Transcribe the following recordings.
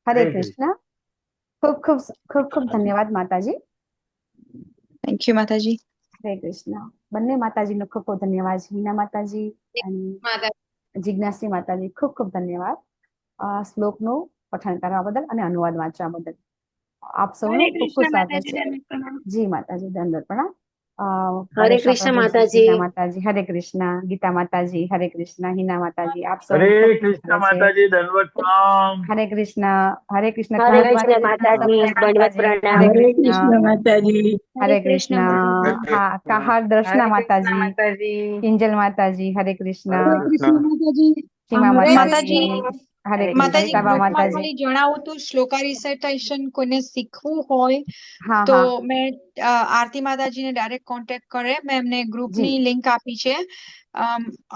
હરે કૃષ્ણ. ખૂબ ખૂબ ખૂબ ખૂબ ધન્યવાદ માતાજી. થેન્ક યુ માતાજી. હરે કૃષ્ણ. બંને માતાજીનો ખૂબ ખૂબ ધન્યવાદ. હિના માતાજી અને જિજ્ઞાસી માતાજી, ખૂબ ખૂબ ધન્યવાદ શ્લોકનું પઠન કરવા બદલ અને અનુવાદ વાંચવા બદલ. આપ સૌનું ખૂબ ખૂબ સ્વાગત છે. જી માતાજી, દંડવત પ્રણામ. હરે કૃષ્ણ માતાજી. માતાજી હરે કૃષ્ણ. ગીતા માતાજી હરે કૃષ્ણ. હિના માતાજી આપ સૌ હરે કૃષ્ણ માતાજી, દંડવત પ્રણામ. હરે કૃષ્ણ. હરે કૃષ્ણ. હરે કૃષ્ણ માતાજી, દંડવત પ્રણામ. હરે કૃષ્ણ માતાજી. હરે કૃષ્ણ. હા, કાહાર દર્શના માતાજી, કિંજલ માતાજી હરે કૃષ્ણ. સીમા માતાજી હરે માતાજી કૃષ્ણ. ગ્રુપમાં માતાજી ખાલી જણાવું તો શ્લોકા રિસાઇટેશન કોઈને શીખવું હોય હા તો હા મેં આરતી માતાજીને ડાયરેક્ટ કોન્ટેક્ટ કરે. મેં એમને ગ્રુપની જી લિંક આપી છે.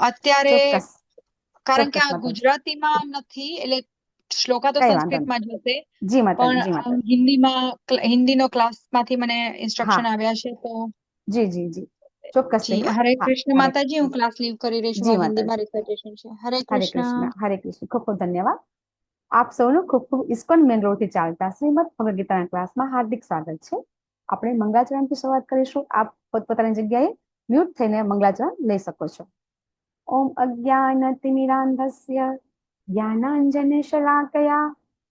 અત્યારે ચોક્કસ કારણ કે ચોક્કસ આ માતાજી, ગુજરાતીમાં નથી, એટલે શ્લોકા તો કઈ વાંધો સંસ્કૃતમાં જ હશે, નહીં. જી માતાજી, જી પણ માતાજી. હિન્દીનો ક્લાસમાંથી મને હા ઇન્સ્ટ્રક્શન આવ્યા છે તો જી જી જી ચોક્કસ છે. જી હા હરે હા કૃષ્ણ હરે માતાજી. હું ક્લાસ લીવ કરી રહી છું. જી આ હિન્દીમાં માતાજી. રિસાઇટેશન છે. હરે હરે કૃષ્ણ. કૃષ્ણ. હરે કૃષ્ણ. ખૂબ ખૂબ ધન્યવાદ. આપ સૌનું ખૂબ ખૂબ ઇસ્કોન મેન રોડથી ચાલતા શ્રીમદ ભગવદ ગીતાના ક્લાસમાં હાર્દિક સ્વાગત છે. આપણે મંગળાચરણથી શરૂઆત કરીશું. આપ પોતપોતાની જગ્યાએ મ્યુટ થઈને મંગળાચરણ લઈ શકો છો. ઓમ અજ્ઞાનતિમિરાંધસ્ય જ્ઞાનાંજનશલાકયા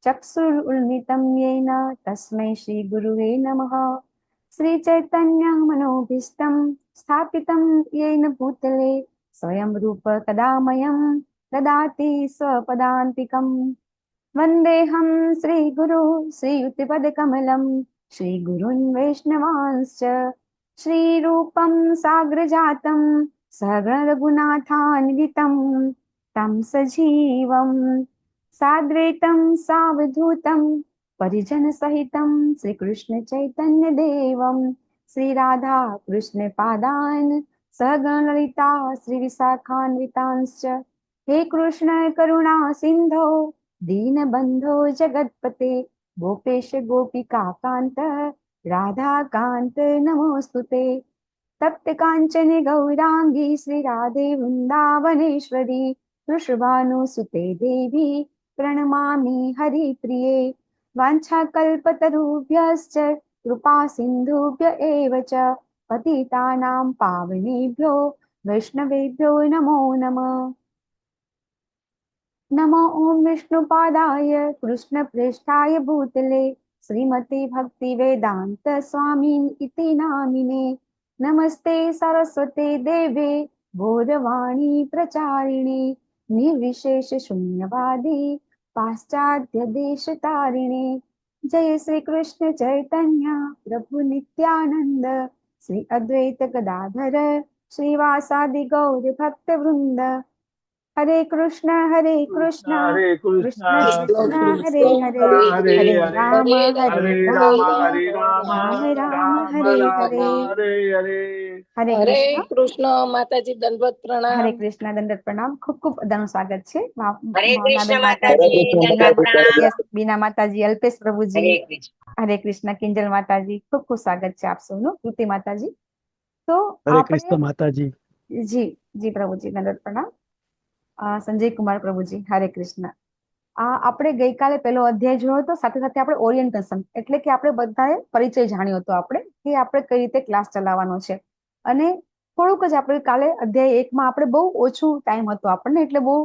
ચક્ષુરુન્મિલિतं येन તસ્मै શ્રી ગુરુવે નમઃ. શ્રી ચૈતન્ય મનોભીષ્ટં સ્થાપિतं येन ભૂતલે સ્વયં રૂપ કદામયં દદાતિ સ્વપદાન્તિકम्. વંદેહં શ્રીગુરુ શ્રીયુતપદકમलं શ્રીગુરૂन् વૈષ્ણવાંશ્ચ શ્રીરૂપं સાગ્રજાतं સહગણરઘુનાથાન્વિतं तं સજીવं સાદ્વૈतं સાવધૂतं પરિજનસહિतं શ્રીકૃષ્ણ ચૈતન્ય દેવं શ્રીરાધા કૃષ્ણ પાદાન સહગણલલિતા શ્રીવિશાખાન્વિતાંશ્ચ. હે કૃષ્ણ કરુણા સિંધો दीनबन्धो जगत्पते गोपेश गोपिका कान्त राधा कान्त नमोऽस्तुते. तप्त काञ्चन गौरांगी श्री राधे वृन्दावनेश्वरी वृषभानुसुते देवी प्रणमामि हरिप्रिये. वाञ्छाकल्पतरुभ्यश्च कृपा सिन्धुभ्य एव च पतितानां पावनेभ्यो वैष्णवेभ्यो नमो नमः. नमो ओम विष्णुपादाय कृष्णप्रेष्ठाय भूतले श्रीमते भक्ति वेदांत स्वामिन् इति नामिने. नमस्ते सरस्वते देवे गौरवाणी प्रचारिणे निर्विशेष शून्यवादी पाश्चात्य देश तारिणे. जय श्री कृष्ण चैतन्य प्रभु नित्यानंद श्री अद्वैत गदाधर श्रीवासादि गौर भक्त वृंद. हरे कृष्ण कृष्ण हरे कृष्ण कृष्ण कृष्ण हरे हरे हरे हरे हरे राम हरे राम हरे राम राम राम राम हरे राम हरे. हरे हरे. હરે હરે કૃષ્ણ. કૃષ્ણ માતાજી, દંડવત હરે પ્રણામ. કૃષ્ણ. દંડવત પ્રણામ. ખૂબ ખૂબ બધાનું સ્વાગત છે. હરે કૃષ્ણ માતાજી, દંડવત પ્રણામ. યસ, બીના માતાજી, અલ્પેશ પ્રભુજી, હરે કૃષ્ણ. હરે કૃષ્ણ. કિંજલ માતાજી, ખૂબ ખૂબ સ્વાગત છે આપ સૌનું. કૃતિ માતાજી. તો હરે આપણે કૃષ્ણ માતાજી. જી જી પ્રભુજી, દંડવત પ્રણામ. સંજય કુમાર પ્રભુજી, હરે કૃષ્ણ. આપણે ગઈકાલે પહેલો અધ્યાય જોયો હતો, સાથે સાથે આપણે ઓરિએન્ટેશન એટલે કે આપણે બધાએ પરિચય જાણ્યો હતો આપણે કે આપણે કઈ રીતે ક્લાસ ચલાવવાનો છે. અને થોડુંક જ આપણે કાલે અધ્યાય 1 માં આપણે બહુ ઓછું ટાઈમ હતો આપણને, એટલે બહુ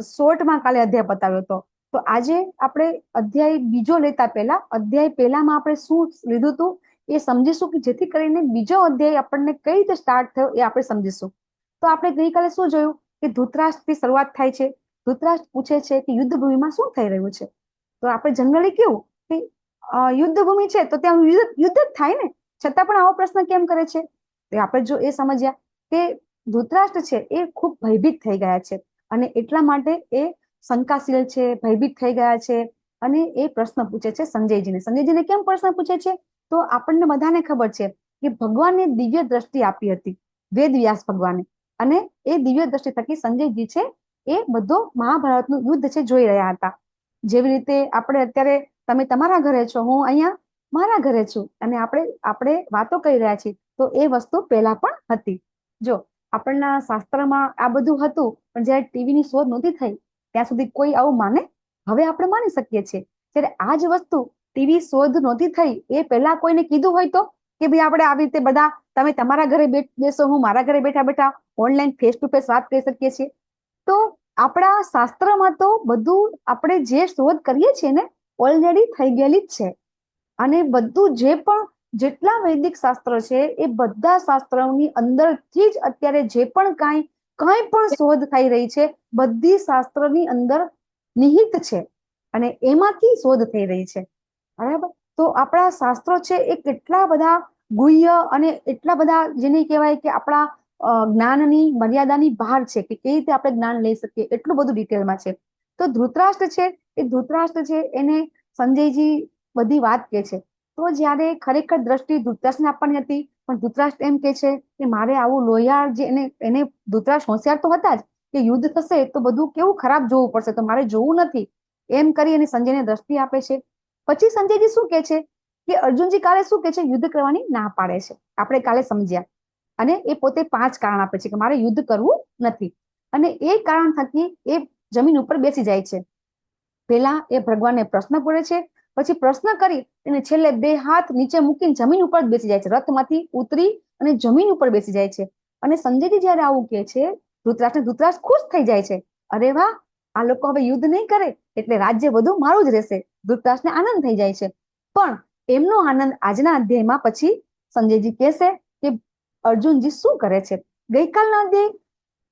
શોર્ટમાં કાલે અધ્યાય પતાવ્યો હતો. તો આજે આપણે અધ્યાય બીજો લેતા પહેલા અધ્યાય પહેલામાં આપણે શું લીધું હતું એ સમજીશું, કે જેથી કરીને બીજો અધ્યાય આપણને કઈ રીતે સ્ટાર્ટ થયો એ આપણે સમજીશું. તો આપણે ગઈકાલે શું જોયું કે ધૃતરાષ્ટ્રથી શરૂઆત થાય છે. ધૃતરાષ્ટ્ર પૂછે છે કે યુદ્ધ ભૂમિમાં શું થઈ રહ્યું છે. તો આપણે જનરલી કેવું કે યુદ્ધ ભૂમિ છે તો ત્યાં યુદ્ધ જ થાય ને, છતાં પણ આવો પ્રશ્ન કેમ કરે છે. તો આપણે જો એ સમજ્યા કે ધૃતરાષ્ટ્ર છે એ ખૂબ ભયભીત થઈ ગયા છે અને એટલા માટે એ શંકાશીલ છે, ભયભીત થઈ ગયા છે અને એ પ્રશ્ન પૂછે છે સંજયજીને. સંજયજીને કેમ પ્રશ્ન પૂછે છે તો આપણને બધાને ખબર છે કે ભગવાને દિવ્ય દ્રષ્ટિ આપી હતી વેદ વ્યાસ ભગવાને, અને એ દિવ્ય દ્રષ્ટિ થકી સંજયજી છે એ બધો મહાભારતનું યુદ્ધ છે જોઈ રહ્યા હતા. જેવી રીતે આપણે અત્યારે તમે તમારા ઘરે છો, હું અહીંયા મારા ઘરે છું અને આપણે વાતો કરી રહ્યા છીએ, તો એ વસ્તુ પહેલા પણ હતી. જો આપણના શાસ્ત્રમાં આ બધું હતું, પણ જયારે ટીવીની શોધ નહોતી થઈ ત્યાં સુધી કોઈ આવું માને. હવે આપણે માની શકીએ છીએ જ્યારે આ જ વસ્તુ ટીવી શોધ નહોતી થઈ એ પહેલા કોઈને કીધું હોય તો કે ભાઈ આપણે આવી રીતે બધા તમે તમારા ઘરે બેસો, હું મારા ઘરે બેઠા બેઠા ઓનલાઈન ફેસ ટુ ફેસ વાત કરી શકીએ છીએ. તો આપણા શાસ્ત્રમાં તો બધું આપણે જે શોધ કરીએ છીએ ને ઓલરેડી થઈ ગયેલી જ છે. અને બધું જે પણ જેટલા વૈદિક શાસ્ત્રો છે એ બધા શાસ્ત્રોની અંદરથી જ અત્યારે જે પણ કંઈ પણ શોધ થઈ રહી છે બધી શાસ્ત્રની અંદર નિહિત છે અને એમાંથી શોધ થઈ રહી છે. બરાબર. તો આપણા શાસ્ત્રો છે એ કેટલા બધા ગુહ્ય અને એટલા બધા જેને કહેવાય કે આપણા જ્ઞાનની મર્યાદાની બહાર છે કે કેવી રીતે આપણે જ્ઞાન લઈ શકીએ એટલું બધું ડિટેલમાં છે. તો ધૃતરાષ્ટ્ર છે એને સંજયજી બધી વાત કે છે. તો જ્યારે ખરેખર દ્રષ્ટિ ધૃતરાષ્ટ્રને આપવાની હતી પણ ધૃતરાષ્ટ્ર એમ કે છે કે મારે આવું લોહિયાળ જે એને ધૃતરાષ્ટ્ર હોશિયાર તો હતા જ કે યુદ્ધ થશે તો બધું કેવું ખરાબ જોવું પડશે તો મારે જોવું નથી એમ કરી અને સંજયને દ્રષ્ટિ આપે છે. પછી સંજયજી શું કે છે કે અર્જુનજી કાલે શું કે છે યુદ્ધ કરવાની ના પાડે છે. આપણે કાલે સમજ્યા. અને એ પોતે 5 કારણ આપે છે કે મારે યુદ્ધ કરવું નથી. અને એ કારણ થકી એ જમીન ઉપર બેસી જાય છે. પેલા એ ભગવાનને પ્રશ્ન પૂછે છે, પછી પ્રશ્ન કરી અને છેલ્લે 2 હાથ નીચે મૂકીને જમીન ઉપર જ બેસી જાય છે. રથમાંથી ઉતરી અને જમીન ઉપર બેસી જાય છે. અને સંજયજી જયારે આવું કે છે ધૃતરાષ્ટ્ર ખુશ થઈ જાય છે. અરે વાહ, આ લોકો હવે યુદ્ધ નહીં કરે એટલે રાજ્ય બધું મારું જ રહેશે. ધૃતરાષ્ટ્રને આનંદ થઈ જાય છે. પણ એમનો આનંદ આજના અધ્યાયમાં પછી સંજયજી કહેશે કે અર્જુનજી શું કરે છે. ગઈકાલનો અધ્યાય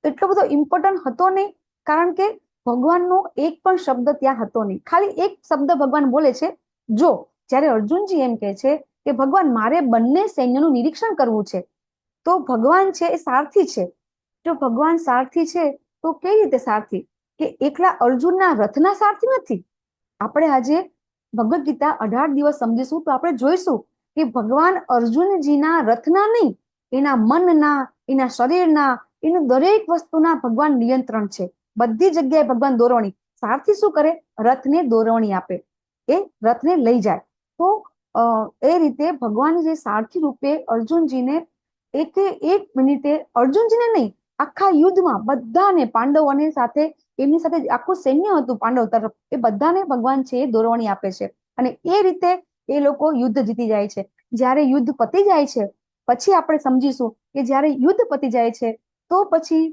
એટલો બધો ઇમ્પોર્ટન્ટ હતો નહીં કારણ કે ભગવાનનો એક પણ શબ્દ ત્યાં હતો નહીં. ખાલી એક શબ્દ ભગવાન બોલે છે જો. જ્યારે અર્જુનજી એમ કહે છે કે ભગવાન મારે બંને સૈન્યનું નિરીક્ષણ કરવું છે. તો ભગવાન છે એ સારથી છે. જો ભગવાન સારથી છે તો કઈ રીતે સારથી કે એકલા અર્જુનના રથના સારથી નથી. આપણે આજે ભગવદ્ ગીતા 18 દિવસ સમજીશું તો આપણે જોઈશું કે ભગવાન અર્જુનજીના રથના નહીં, એના મનના, એના શરીરના, એનું દરેક વસ્તુના ભગવાન નિયંત્રણ છે. બધી જગ્યાએ ભગવાન દોરવણી. સારથી શું કરે? રથને દોરવણી આપે, એ રથને લઈ જાય. તો એ રીતે ભગવાન જે સારથી રૂપે અર્જુનજીને એક મિનિટે, અર્જુનજીને નહીં આખા યુદ્ધમાં બધાને, પાંડવોને સાથે એમની સાથે આખું સૈન્ય હતું પાંડવ તરફ, એ બધાને ભગવાન છે એ દોરવણી આપે છે. અને એ રીતે એ લોકો યુદ્ધ જીતી જાય છે. જ્યારે યુદ્ધ પતી જાય છે પછી આપણે સમજીશું કે જ્યારે યુદ્ધ પતી જાય છે તો પછી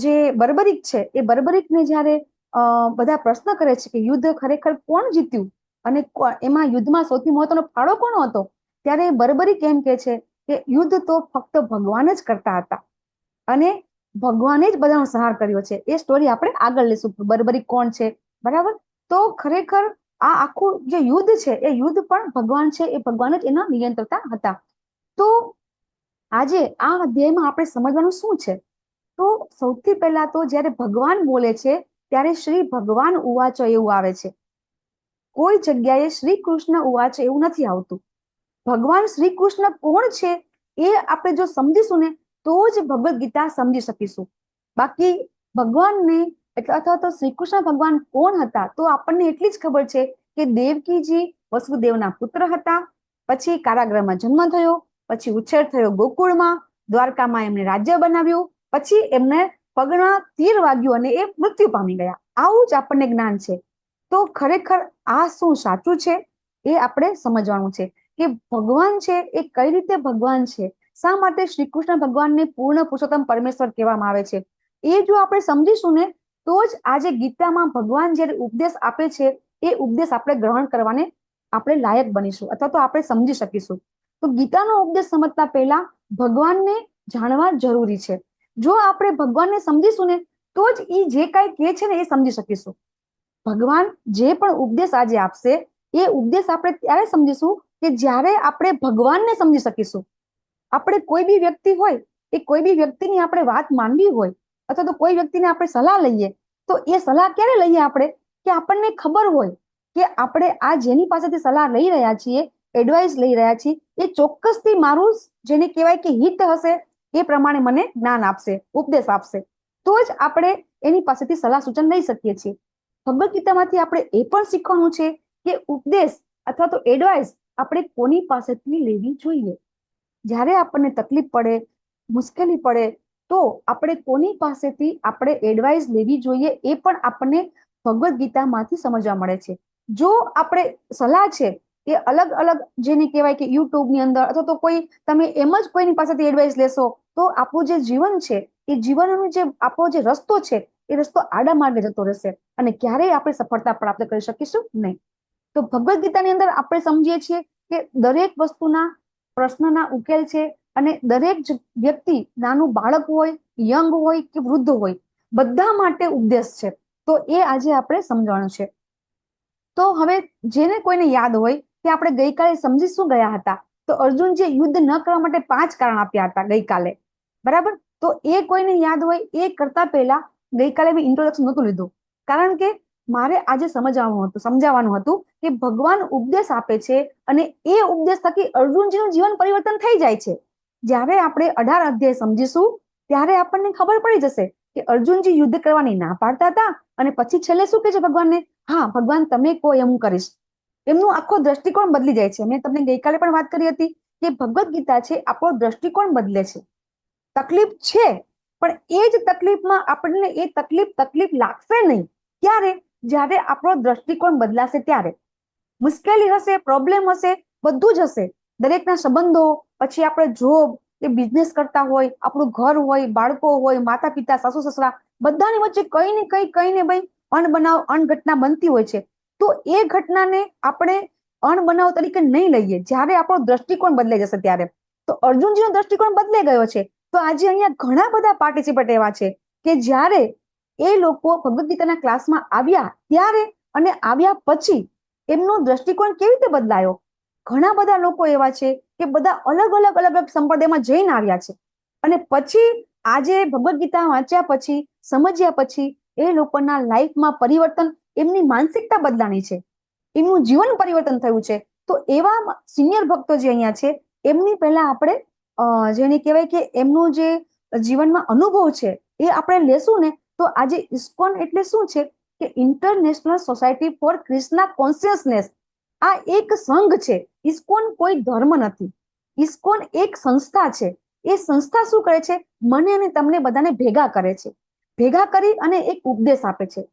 જે બર્બરીક છે એ બર્બરીકને જ્યારે બધા પ્રશ્ન કરે છે કે યુદ્ધ ખરેખર કોણ જીત્યું અને એમાં યુદ્ધમાં સૌથી મહત્વનો ફાળો કોનો હતો, ત્યારે બર્બરીક એમ કે છે કે યુદ્ધ તો ફક્ત ભગવાન જ કરતા હતા અને ભગવાને જ બધાનો સંહાર કર્યો છે. એ સ્ટોરી આપણે આગળ લઈશું, બર્બરીક કોણ છે. બરાબર. તો ખરેખર આ આખું જે યુદ્ધ છે એ યુદ્ધ પણ ભગવાન છે એ ભગવાન જ એના નિયંત્રતા હતા. તો આજે આ અધ્યાયમાં આપણે સમજવાનું શું છે? તો સૌથી પહેલા તો જ્યારે ભગવાન બોલે છે ત્યારે શ્રી ભગવાન ઉવાચ એવું આવે છે. કોઈ જગ્યાએ શ્રી કૃષ્ણ ઉવાચ એવું નથી આવતું. ભગવાન શ્રી કૃષ્ણ કોણ છે એ આપણે જો સમજીશું ને તો જ ભગવદ્ ગીતા સમજી શકીશું. બાકી ભગવાનને અથવા તો શ્રી કૃષ્ણ ભગવાન કોણ હતા તો આપણને એટલી જ ખબર છે કે દેવકીજી વસુદેવના પુત્ર હતા. પછી કારાગૃહમાં જન્મ થયો, પછી ઉછેર થયો ગોકુળમાં, દ્વારકામાં એમને રાજ્ય બનાવ્યું, પછી એમને પગના તીર વાગ્યું અને એ મૃત્યુ પામી ગયા. આવું જ આપણને જ્ઞાન છે. તો ખરેખર આ શું સાચું છે એ આપણે સમજવાનું છે કે ભગવાન છે એ કઈ રીતે ભગવાન છે, શા માટે શ્રી કૃષ્ણ ભગવાનને પૂર્ણ પુરુષોત્તમ પરમેશ્વર કહેવામાં આવે છે. એ જો આપણે સમજીશું ને તો જ આજે ગીતામાં ભગવાન જ્યારે ઉપદેશ આપે છે એ ઉપદેશ આપણે ગ્રહણ કરવાને આપણે લાયક બનીશું અથવા તો આપણે સમજી શકીશું. તો ગીતાનો ઉપદેશ સમજતા પહેલા ભગવાનને જાણવા જરૂરી છે. જો આપણે ભગવાનને સમજીશું ને તો જ એ જે કાંઈ કહે છે ને એ સમજી શકીશું. ભગવાન જે પણ ઉપદેશ આજે આપશે એ ઉપદેશ આપણે ત્યારે સમજીશું કે જ્યારે આપણે ભગવાનને સમજી શકીશું. આપણે કોઈ બી વ્યક્તિ હોય એ કોઈ બી વ્યક્તિની આપણે વાત માનવી હોય અથવા તો કોઈ વ્યક્તિને આપણે સલાહ લઈએ તો એ સલાહ ક્યારે લઈએ આપણે કે આપણને ખબર હોય કે આપણે આ જેની પાસેથી સલાહ લઈ રહ્યા છીએ, એડવાઇસ લઈ રહ્યા છીએ, એ ચોક્કસથી મારું જેને કહેવાય કે હિત હશે એ પ્રમાણે મને જ્ઞાન આપશે, ઉપદેશ આપશે. તો જ આપણે એની પાસેથી સલાહ સૂચન લઈ શકીએ છીએ. ભગવદ્ ગીતામાંથી આપણે એ પણ શીખવાનું છે કે ઉપદેશ અથવા તો એડવાઇસ આપણે કોની પાસેથી લેવી જોઈએ. જ્યારે આપણને તકલીફ પડે, મુશ્કેલી પડે તો આપણે કોની પાસેથી આપણે એડવાઇસ લેવી જોઈએ એ પણ આપણને ભગવદ્ ગીતામાંથી સમજવા મળે છે. જો આપણે સલાહ છે એ અલગ અલગ જેને કહેવાય કે યુટ્યુબ ની અંદર અથવા તો કોઈ તમે એમ જ કોઈની પાસેથી એડવાઇસ લેશો તો આપણું જે જીવન છે એ જીવનનો જે આપણો જે રસ્તો છે એ રસ્તો આડા માર્ગે જતો રહેશે અને ક્યારેય આપણે સફળતા પ્રાપ્ત કરી શકીશું નહીં. તો ભગવદ્ ગીતાની અંદર આપણે સમજીએ છીએ કે દરેક વસ્તુના પ્રશ્નના ઉકેલ છે અને દરેક વ્યક્તિ, નાનું બાળક હોય, યંગ હોય કે વૃદ્ધ હોય, બધા માટે ઉપદેશ છે. તો એ આજે આપણે સમજવાનું છે. તો હવે જેને કોઈને યાદ હોય કે આપણે ગઈકાલે સમજી શું ગયા હતા, તો અર્જુનજી યુદ્ધ ન કરવા માટે 5 કારણ આપ્યા હતા ગઈકાલે, બરાબર? તો એ કોઈને યાદ હોય એ કરતા પહેલા ગઈકાલે મેં ઇન્ટ્રોડક્શન નહોતું લીધું, કારણ કે મારે આજે સમજાવવાનું હતું કે ભગવાન ઉપદેશ આપે છે અને એ ઉપદેશ થકી અર્જુનજીનું જીવન પરિવર્તન થઈ જાય છે. જ્યારે આપણે 18 અધ્યાય સમજીશું ત્યારે આપણને ખબર પડી જશે કે અર્જુનજી યુદ્ધ કરવાની ના પાડતા હતા અને પછી છેલ્લે શું કહે છે ભગવાનને, હા ભગવાન તમે કહો એમ હું કરીશ. એમનો આખો દ્રષ્ટિકોણ બદલી જાય છે. મેં તમને ગઈકાલે પણ વાત કરી હતી કે ભગવદ્ ગીતા છે આપણો દ્રષ્ટિકોણ બદલે છે. તકલીફ છે પણ એ જ તકલીફમાં આપણને એ તકલીફ લાગશે નહીં. ક્યારે? જ્યારે આપણો દ્રષ્ટિકોણ બદલાશે ત્યારે. મુશ્કેલી હશે, પ્રોબ્લેમ હશે, બધું જ હશે. દરેકના સંબંધો, પછી આપણે જોબ કે બિઝનેસ કરતા હોય, આપણું ઘર હોય, બાળકો હોય, માતા પિતા, સાસુ સસરા, બધાની વચ્ચે કઈ ને ભાઈ અણઘટના બનતી હોય છે. તો એ ઘટનાને આપણે અણબનાવ તરીકે નહીં લઈએ જ્યારે આપણો દ્રષ્ટિકોણ બદલાઈ જશે ત્યારે. તો અર્જુનજીનો દ્રષ્ટિકોણ બદલાઈ ગયો છે. તો આજે અહીંયા ઘણા બધા પાર્ટિસિપેટ એવા છે કે જ્યારે એ લોકો ભગવદ્ ગીતાના ક્લાસમાં આવ્યા ત્યારે અને આવ્યા પછી એમનો દ્રષ્ટિકોણ કેવી રીતે બદલાયો. ઘણા બધા લોકો એવા છે કે બધા અલગ અલગ સંપ્રદાયમાં જઈને આવ્યા છે અને પછી આજે ભગવદ્ ગીતા વાંચ્યા પછી, સમજ્યા પછી એ લોકોના લાઈફમાં પરિવર્તન, એમની માનસિકતા બદલાણી છે, એમનું જીવન પરિવર્તન થયું છે. તો એવા સિનિયર ભક્તો જે અહીંયા છે એમની પહેલા આપણે જેને કહેવાય કે એમનું જે જીવનમાં અનુભવ છે એ આપણે લેશું ને. તો આજે ઇસ્કોન એટલે શું છે કે international society for Krishna consciousness. આ એક સંઘ છે. ઇસ્કોન કોઈ ધર્મ નથી. ઇસ્કોન એક સંસ્થા છે. એ સંસ્થા શું કરે છે? મને અને તમને બધાને ભેગા કરે છે. ભેગા કરી અને એક ઉપદેશ આપે છે.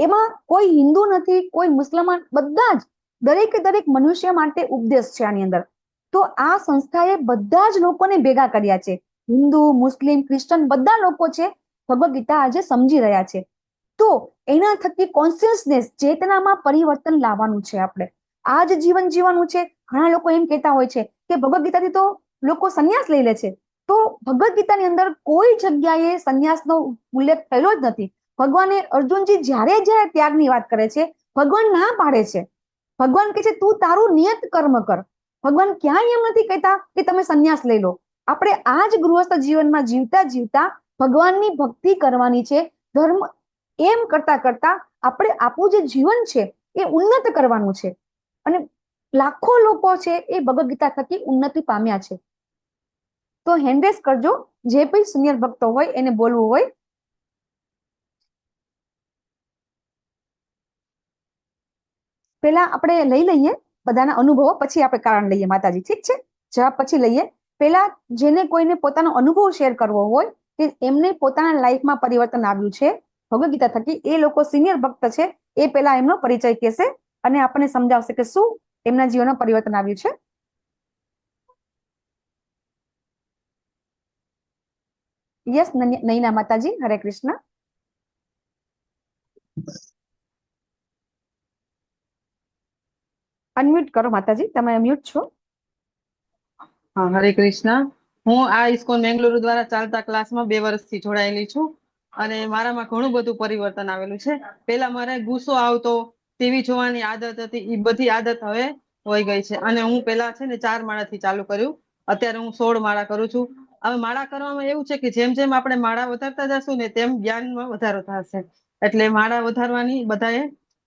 એમાં કોઈ હિન્દુ નથી, કોઈ મુસલમાન, બધા જ દરેક મનુષ્ય માટે ઉપદેશ છે આની અંદર. તો આ સંસ્થાએ બધા જ લોકોને ભેગા કર્યા છે. હિન્દુ, મુસ્લિમ, ક્રિશ્ચન બધા લોકો છે ભગવદ્ ગીતા આજે સમજી રહ્યા છે. તો એના થકી કોન્શિયસનેસ, ચેતનામાં પરિવર્તન લાવવાનું છે. આપણે આ જ જીવન જીવવાનું છે. ઘણા લોકો એમ કહેતા હોય છે કે ભગવદ્ ગીતાથી તો લોકો સંન્યાસ લઈ લે છે. તો ભગવદ્ ગીતાની અંદર કોઈ જગ્યાએ સંન્યાસનો ઉલ્લેખ થયેલો જ નથી. ભગવાને અર્જુનજી જ્યારે ત્યાગની વાત કરે છે, ભગવાન ના પાડે છે. ભગવાન કહે છે તું તારું નિયત કર્મ કર. ભગવાન ક્યાંય એમ નથી કહેતા કે તમે સંન્યાસ લઈ લો. આપણે આ જ ગૃહસ્થ જીવનમાં જીવતા ભગવાનની ભક્તિ કરવાની છે. ધર્મ એમ કરતા આપણે આપણું જે જીવન છે એ ઉન્નત કરવાનું છે. અને લાખો લોકો છે એ ભગવદ્ ગીતા થકી ઉન્નતિ પામ્યા છે. તો હેન્ડરેસ કરજો જે પણ સિનિયર ભક્તો હોય એને બોલવું હોય. પેલા આપણે લઈ લઈએ બધાના અનુભવો, પછી આપણે કારણ લઈએ માતાજી. ઠીક છે? જવાબ પછી લઈએ. પેલા જેને કોઈને પોતાનો અનુભવ શેર કરવો હોય કે એમને પોતાના લાઈફમાં પરિવર્તન આવ્યું છે ભગવદ્ ગીતા થકી, એ લોકો સિનિયર ભક્ત છે, એ પેલા એમનો પરિચય કહેશે અને આપણને સમજાવશે કે શું એમના જીવનમાં પરિવર્તન આવ્યું છે. યસ નૈના માતાજી, હરે કૃષ્ણ. અનમ્યુટ કરો માતાજી, તમે મ્યુટ છો. હા, હરે કૃષ્ણ. હું આ ઇસ્કોન બેંગલુરુ દ્વારા ચાલતા ક્લાસમાં 2 વર્ષથી જોડાયેલી છું અને મારામાં ઘણું બધું પરિવર્તન આવેલું છે. પેલા મારે ગુસ્સો આવતો, ટીવી જોવાની આદત હતી, એ બધી આદત હવે હોઈ ગઈ છે. અને હું પેલા છે ને 4 માળાથી ચાલુ કર્યું, અત્યારે હું 16 માળા કરું છું. હવે માળા કરવામાં એવું છે કે જેમ જેમ આપણે માળા વધારતા જશું ને તેમ જ્ઞાનમાં વધારો થશે. એટલે માળા વધારવાની બધાએ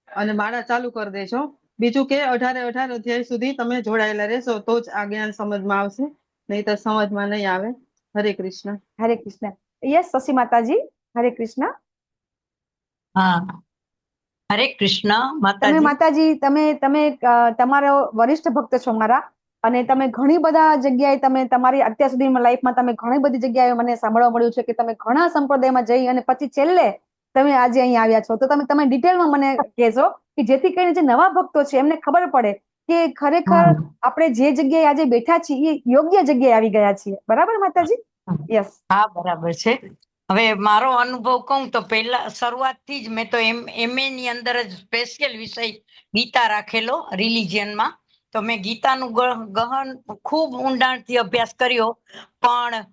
અને માળા ચાલુ કરી દેજો. બીજું કે 18 અધ્યાય સુધી તમે જોડાયેલા રહેશો તો જ આ જ્ઞાન સમજમાં આવશે, નહીં તો સમજમાં નહીં આવે. હરે કૃષ્ણ. હરે કૃષ્ણ. યસ શશી માતાજી, હરે કૃષ્ણ. હા, હરે કૃષ્ણ તમે માતાજી. માતાજી તમે તમારો વરિષ્ઠ ભક્ત છો મારા, અને તમે ઘણી બધા જગ્યાએ તમે તમારી અત્યાર સુધીમાં લાઈફમાં તમે ઘણી બધી જગ્યાએ મને સાંભળવા મળ્યું છે કે તમે ઘણા સંપ્રદાયમાં જઈ અને પછી છેલ્લે તમે આજે અહીં આવ્યા છો, તો તમે ડિટેલમાં મને કહેજો કે જેથી કરીને જે નવા ભક્તો છે એમને ખબર પડે કે ખરેખર આપણે જે જગ્યાએ આજે બેઠા છીએ એ યોગ્ય જગ્યાએ આવી ગયા છીએ. બરાબર માતાજી? યસ. હા, બરાબર છે. હવે મારો અનુભવ કહું તો પહેલા શરૂઆતથી જ મેં તો MA ની અંદર જ સ્પેશિયલ વિષય ગીતા રાખેલો રિલિજિયનમાં. તો મેં ગીતાનું ગહન ખૂબ ઊંડાણથી અભ્યાસ કર્યો, પણ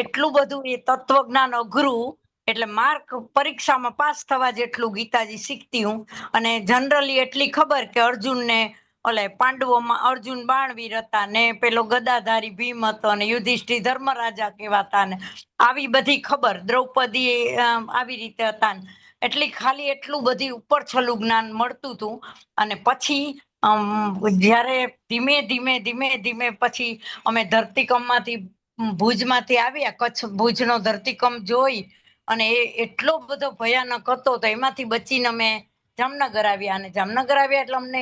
એટલું બધું એ તત્વજ્ઞાન અઘરું, એટલે માર્ક પરીક્ષામાં પાસ થવા જેટલું ગીતાજી શીખતી હું. અને જનરલી એટલી ખબર કે અર્જુનને ઓલે પાંડવોમાં અર્જુન બાણવીર હતા ને પેલો ગદાધારી ભીમ હતો ને યુધિષ્ઠિર ધર્મરાજા કહેવાતા ને આવી બધી ખબર, દ્રૌપદી આવી રીતે હતા ને એટલી ખાલી એટલું બધી ઉપર છલું જ્ઞાન મળતું હતું. અને પછી જ્યારે ધીમે ધીમે પછી અમે ધરતીકંપમાંથી ભુજમાંથી આવ્યા, કચ્છ ભુજનો ધરતીકંપ જોઈ અને એ એટલો બધો ભયાનક હતો, તો એમાંથી બચીને અમે જામનગર આવ્યા. અને જામનગર આવ્યા એટલે અમને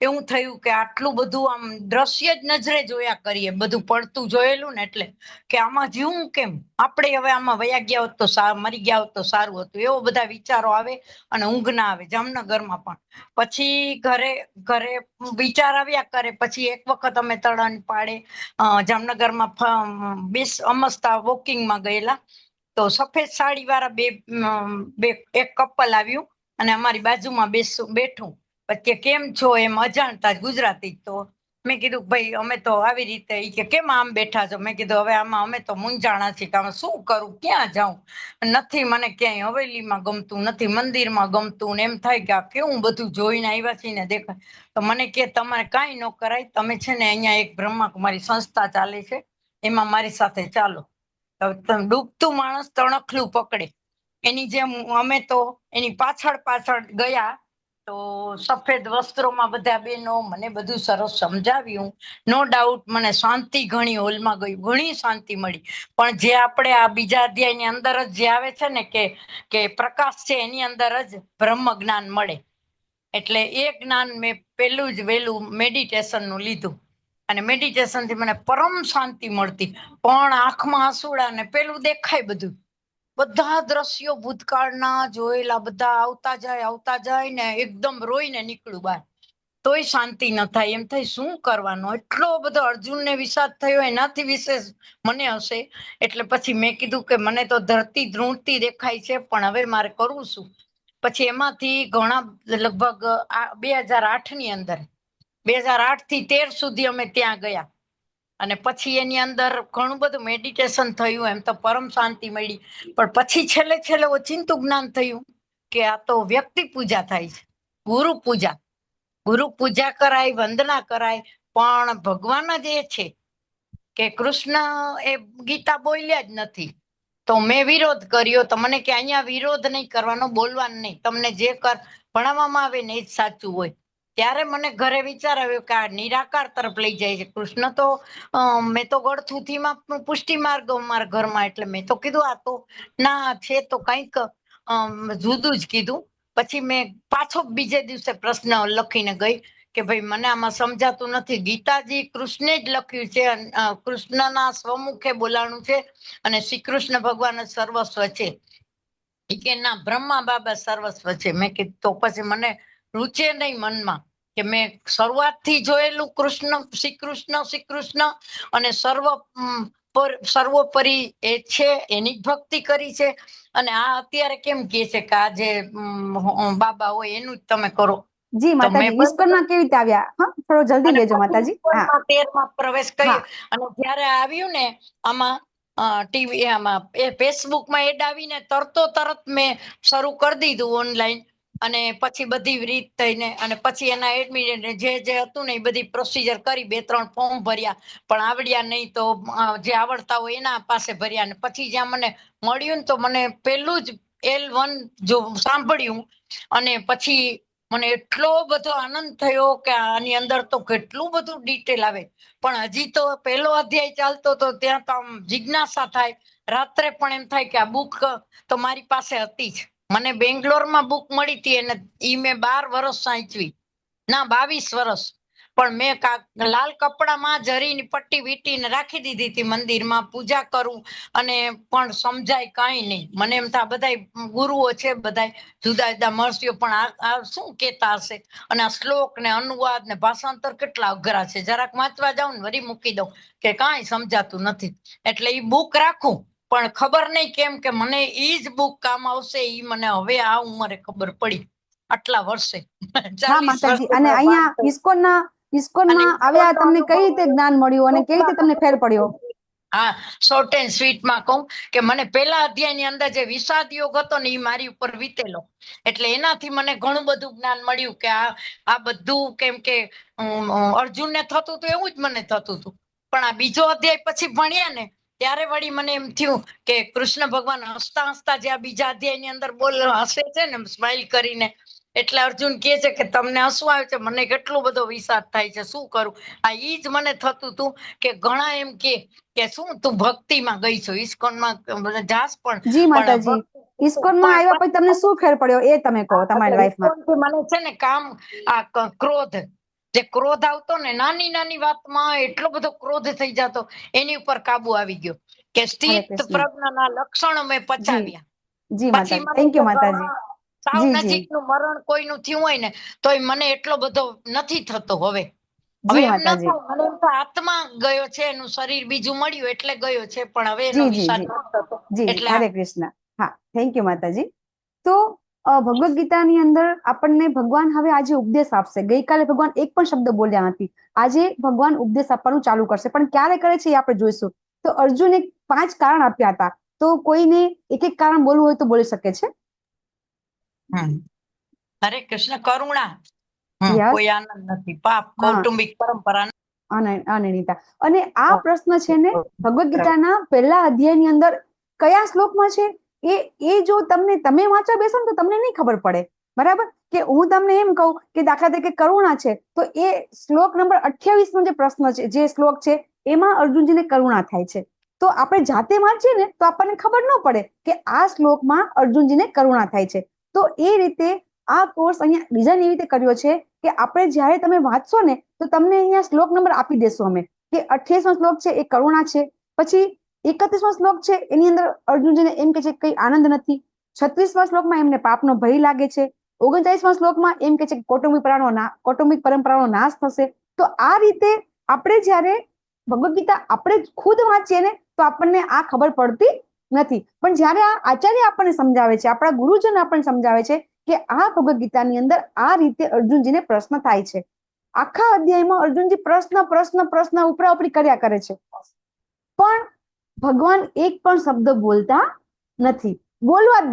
એવું થયું કે આટલું બધું આમ દ્રશ્ય જ નજરે જોયા કરીએ, બધું પડતું જોયેલું ને એટલે કે આમાં જીવું કેમ, આપણે હવે આમાં વયા ગયા હોત તો મરી ગયા હોત તો સારું હતું, એવો બધા વિચારો આવે અને ઊંઘ ના આવે જામનગરમાં પણ. પછી ઘરે વિચાર આવ્યા કરે. પછી એક વખત અમે તળણ પાડે જામનગરમાં અમસ્તા વોકિંગમાં ગયેલા, તો સફેદ સાડી વાળા એક કપલ આવ્યું અને અમારી બાજુમાં બેઠું. પછી કેમ છો એમ અજાણતા ગુજરાતી. તો મેં કીધું ભાઈ અમે તો આવી રીતે, ઈ કે કેમ આમ બેઠા છો? મેં કીધું હવે આમાં અમે તો મૂંઝાણા છીએ કે શું કરું, ક્યાં જાઉં, નથી મને ક્યાંય હવેલીમાં ગમતું, નથી મંદિરમાં ગમતું, ને એમ થાય કે આ કેવું બધું જોઈને આવ્યા છીએ ને દેખાય. તો મને કે તમારે કાંઈ ન કરાય, તમે છે ને અહીંયા એક બ્રહ્માકુમારી સંસ્થા ચાલે છે, એમાં મારી સાથે ચાલો. ડૂબતું માણસ તણખલું પકડે, એની જેમ અમે તો એની પાછળ ગયા. તો સફેદ વસ્ત્રોમાં બધા બહેનો મને બધું સરસ સમજાવ્યું. નો ડાઉટ મને શાંતિ ઘણી હોલમાં ગઈ, ઘણી શાંતિ મળી. પણ જે આપણે આ બીજા અધ્યાયની અંદર જ જે આવે છે ને કે પ્રકાશ છે, એની અંદર જ બ્રહ્મ જ્ઞાન મળે. એટલે એ જ્ઞાન મેં પેલું જ વહેલું મેડિટેશન નું લીધું. અને મેડિટેશન થી મને પરમ શાંતિ મળતી, પણ આંખમાં આંસુડા ને પેલું દેખાય બધું, બધા દ્રશ્યો ભૂતકાળના જોયેલા બધા આવતા જાય ને એકદમ રોઈને નીકળું બહાર, તોય શાંતિ ન થાય. એમ થાય શું કરવાનું, એટલો બધો અર્જુનને વિષાદ થયો, એનાથી વિશેષ મને હશે. એટલે પછી મેં કીધું કે મને તો ધરતી ધ્રુણતી દેખાય છે, પણ હવે મારે કરવું શું? પછી એમાંથી ઘણા લગભગ 2008 ની અંદર 2008 થી 13 સુધી અમે ત્યાં ગયા. અને પછી એની અંદર ઘણું બધું મેડિટેશન થયું, એમ તો પરમ શાંતિ મળી. પણ પછી છેલ્લે ઓચિંતું જ્ઞાન થયું કે આ તો વ્યક્તિ પૂજા થાય છે, ગુરુ પૂજા કરાય, વંદના કરાય, પણ ભગવાન જ એ છે કે કૃષ્ણ એ ગીતા બોલ્યા જ નથી. તો મેં વિરોધ કર્યો, તો મને કે અહીંયા વિરોધ નહીં કરવાનો, બોલવાનું નહીં, તમને જે ભણાવવામાં આવે ને એ જ સાચું હોય. ત્યારે મને ઘરે વિચાર આવ્યો કે આ નિરાકાર તરફ લઈ જાય છે કૃષ્ણ. તો મેં તો ગળથુથીમાં પુષ્ટિ માર્ગ મારા ઘરમાં, એટલે મેં તો કીધું આ તો ના છે તો કંઈક જુદું જ કીધું. પછી મેં પાછો બીજે દિવસે પ્રશ્ન લખીને ગઈ કે ભાઈ મને આમાં સમજાતું નથી, ગીતાજી કૃષ્ણે જ લખ્યું છે, કૃષ્ણના સ્વમુખે બોલાણું છે, અને શ્રી કૃષ્ણ ભગવાન જ સર્વસ્વ છે. કે ના, બ્રહ્મા બાબા સર્વસ્વ છે. મેં કીધું તો પછી મને રૂચે નહીં મનમાં કે મેં શરૂઆતથી જોયેલું શ્રી કૃષ્ણ અને સર્વોપરી એ છે, એની ભક્તિ કરી છે. અને આ અત્યારે કેમ કે છે કે આ જે બાબા હોય એનું જ તમે કરો. જી માતાજી, ઈસ્કોનમાં કેવી રીતે આવ્યા? હા, થોડો જલ્દી લેજો માતાજી. હા, 13 પ્રવેશ કર્યો. અને જ્યારે આવ્યું ને આમાં ટીવી, આમાં ફેસબુકમાં એડ આવીને તરત મેં શરૂ કરી દીધું ઓનલાઈન. અને પછી બધી રીત થઈને, અને પછી એના એડમિટ જે હતું ને એ બધી પ્રોસિજર કરી, 2-3 ફોર્મ ભર્યા, પણ આવડ્યા નહીં. તો જે આવડતા હોય એના પાસે ભર્યા. ને પછી જ્યાં મને મળ્યું ને, તો મને પેલું જ L1 જો સાંભળ્યું, અને પછી મને એટલો બધો આનંદ થયો કે આની અંદર તો કેટલું બધું ડિટેલ આવે. પણ હજી તો પહેલો અધ્યાય ચાલતો તો ત્યાં તો આમ જિજ્ઞાસા થાય. રાત્રે પણ એમ થાય કે આ બુક તો મારી પાસે હતી જ. મને બેંગ્લોરમાં બુક મળી હતી, અને ઈ મેં 12 વર્ષ સાચવી, ના 22 વર્ષ. પણ મેં લાલ કપડામાં જરીની પટ્ટી વીટીને રાખી દીધી હતી મંદિરમાં પૂજા કરું અને પણ સમજાય કાંઈ નહીં. મને એમ થાય બધાય ગુરુઓ છે, બધાય જુદા જુદા મહર્ષિઓ, પણ આ શું કેતા હશે? અને આ શ્લોક ને અનુવાદ ને ભાષાંતર કેટલા અઘરા છે. જરાક વાંચવા જાઉં ને વળી મૂકી દઉં કે કાંઈ સમજાતું નથી. એટલે ઈ બુક રાખું, પણ ખબર નહીં કેમ કે મને ઈ જ બુક કામ આવશે ઈ મને હવે આ ઉંમરે ખબર પડી, આટલા વર્ષે. હા 40 માતાજી, વર્ષે અને મેં અહીંયા વાત કરી. ઇસ્કોનમાં અને આવ્યા તમને કઈ અનુભવ રીતે જ્ઞાન મળ્યું અને કેવી રીતે તમને ફેર પડ્યો? હા, શોર્ટ એન્ડ સ્વીટ માં કહું કે મને પેલા અધ્યાયની અંદર જે વિષાદ યોગ હતો ને એ મારી ઉપર વીતેલો, એટલે એનાથી મને ઘણું બધું જ્ઞાન મળ્યું કે આ બધું કેમ કે અર્જુનને થતું હતું એવું જ મને થતું હતું. પણ આ બીજો અધ્યાય પછી ભણ્યા ને ત્યારે વળી મને એમ થયું કે કૃષ્ણ ભગવાન હસતા હસતા જે આ બીજા અધ્યાયની અંદર હસે છે ને સ્માઈલ કરીને, એટલે અર્જુન કહે છે કે તમને હસવું આવે છે, મને કેટલો બધો વિષાદ થાય છે, શું કરું? આ ઈ જ મને થતું હતું કે ઘણા એમ કે શું તું ભક્તિમાં ગઈ છો, ઇસ્કોનમાં જાસ જી માતાજી, ઇસ્કોનમાં આવ્યા પછી તમને શું ફેર પડ્યો એ તમે કહો તમારી લાઈફમાં. મને છે ને કામ આ ક્રોધ, જે ક્રોધ આવતો ને નાની નાની વાતમાં એટલો બધો ક્રોધ થઈ જતો, એની ઉપર કાબુ આવી ગયો કે સ્થિત પ્રજ્ઞાના લક્ષણો મેં પચાવ્યા. જી પછી માતાજી, થેન્ક યુ માતાજી. સાવ જી જી નજીકનું મરણ કોઈનું થયું હોય ને તોય મને એટલો બધો નથી થતો હવે. હવે જી એમ ન માતાજી, થાય, મને એમ થાય આત્મા ગયો છે, એનું શરીર બીજું મળ્યું એટલે ગયો છે, પણ હવે એનો જી જી વિષાદ જી ન થતો. જી એટલે હરે કૃષ્ણ. હા, થેન્ક યુ માતાજી. તો ભગવદ્ ગીતાની અંદર આપણને ભગવાન હવે આજે ઉપદેશ આપશે. ગઈકાલે ભગવાન એક પણ શબ્દ બોલ્યા નથી, આજે ભગવાન ઉપદેશ આપવાનું ચાલુ કરશે, પણ ક્યારે કરે છે એ આપણે જોઈશું. તો અર્જુને 5 કારણ આપ્યા હતા, તો કોઈને એક એક કારણ બોલવું હોય તો બોલી શકે છે. હરે કૃષ્ણ. કરુણા, Yes. કોઈ આનંદ નથી, પાપ, કૌટુંબિક પરંપરા. અનિતા, અને આ પ્રશ્ન છે ને ભગવદ્ ગીતાના પહેલા અધ્યાયની અંદર કયા શ્લોકમાં છે એ જો તમે વાંચવા બેસો ને તો તમને નહીં ખબર પડે. બરાબર? કે હું તમને એમ કહું કે દાખલા તરીકે કરુણા છે, તો એ શ્લોક નંબર 28 નો જે પ્રશ્ન છે, જે શ્લોક છે એમાં અર્જુનજીને કરુણા થાય છે. તો આપણે જાતે વાંચીએ ને તો આપણને ખબર ન પડે કે આ શ્લોકમાં અર્જુનજીને કરુણા થાય છે. તો એ રીતે આ કોર્સ અહીંયા ડિઝાઇન એવી રીતે કર્યો છે કે આપણે જ્યારે તમે વાંચશો ને તો તમને અહીંયા શ્લોક નંબર આપી દેશું અમે, કે 28મો શ્લોક છે એ કરુણા છે, પછી 31મો શ્લોક છે એની અંદર અર્જુનજીને એમ કે છે કઈ આનંદ નથી, 36મા શ્લોકમાં એમને પાપનો ભય લાગે છે, 39મા શ્લોકમાં એમ કે છે કે કૌટુંબિક પરંપરાનો નાશ થશે. તો આ રીતે આપણે જ્યારે ભગવદ્ ગીતા આપણે ખુદ વાંચીએ ને તો આપણને આ ખબર પડતી નથી, પણ જ્યારે આ આચાર્ય આપણને સમજાવે છે, આપણા ગુરુજન આપણને સમજાવે છે કે આ ભગવદ્ ગીતાની અંદર આ રીતે અર્જુનજીને પ્રશ્ન થાય છે. આખા અધ્યાયમાં અર્જુનજી પ્રશ્ન ઉપરાઉપરી કર્યા કરે છે, પણ ભગવાન એક પણ શબ્દ બોલતા નથી. બોલવા જ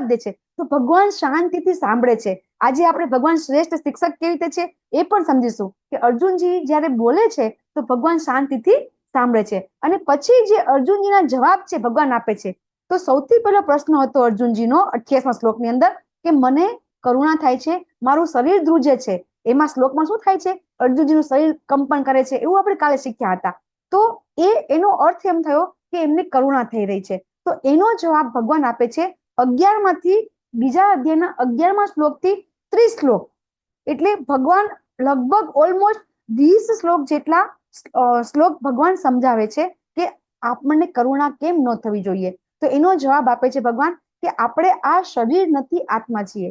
દે છે. તો ભગવાન શાંતિથી સાંભળે છે. આજે આપણે ભગવાન શ્રેષ્ઠ શિક્ષક કેવી રીતે છે એ પણ સમજીશું કે અર્જુનજી જ્યારે બોલે છે તો ભગવાન શાંતિથી સાંભળે છે, અને પછી જે અર્જુનજીના જવાબ છે ભગવાન આપે છે. તો સૌથી પહેલો પ્રશ્ન હતો અર્જુનજીનો 28મા શ્લોકની અંદર કે મને કરુણા થાય છે, મારું શરીર ધ્રુજે છે. એમાં શ્લોકમાં શું થાય છે? અર્જુનજીનું શરીર કંપન કરે છે, એવું આપણે કાલે શીખ્યા હતા. તો એનો અર્થ એમ થયો કે એમને કરુણા થઈ રહી છે. તો એનો જવાબ ભગવાન આપે છે 11 માંથી બીજા અધ્યાયના 11મા શ્લોકથી 30 શ્લોક, એટલે ભગવાન લગભગ ઓલમોસ્ટ 20 શ્લોક જેટલા શ્લોક ભગવાન સમજાવે છે કે આપણને કરુણા કેમ ન થવી જોઈએ. તો એનો જવાબ આપે છે ભગવાન કે આપણે આ શરીર નથી, આત્મા છીએ.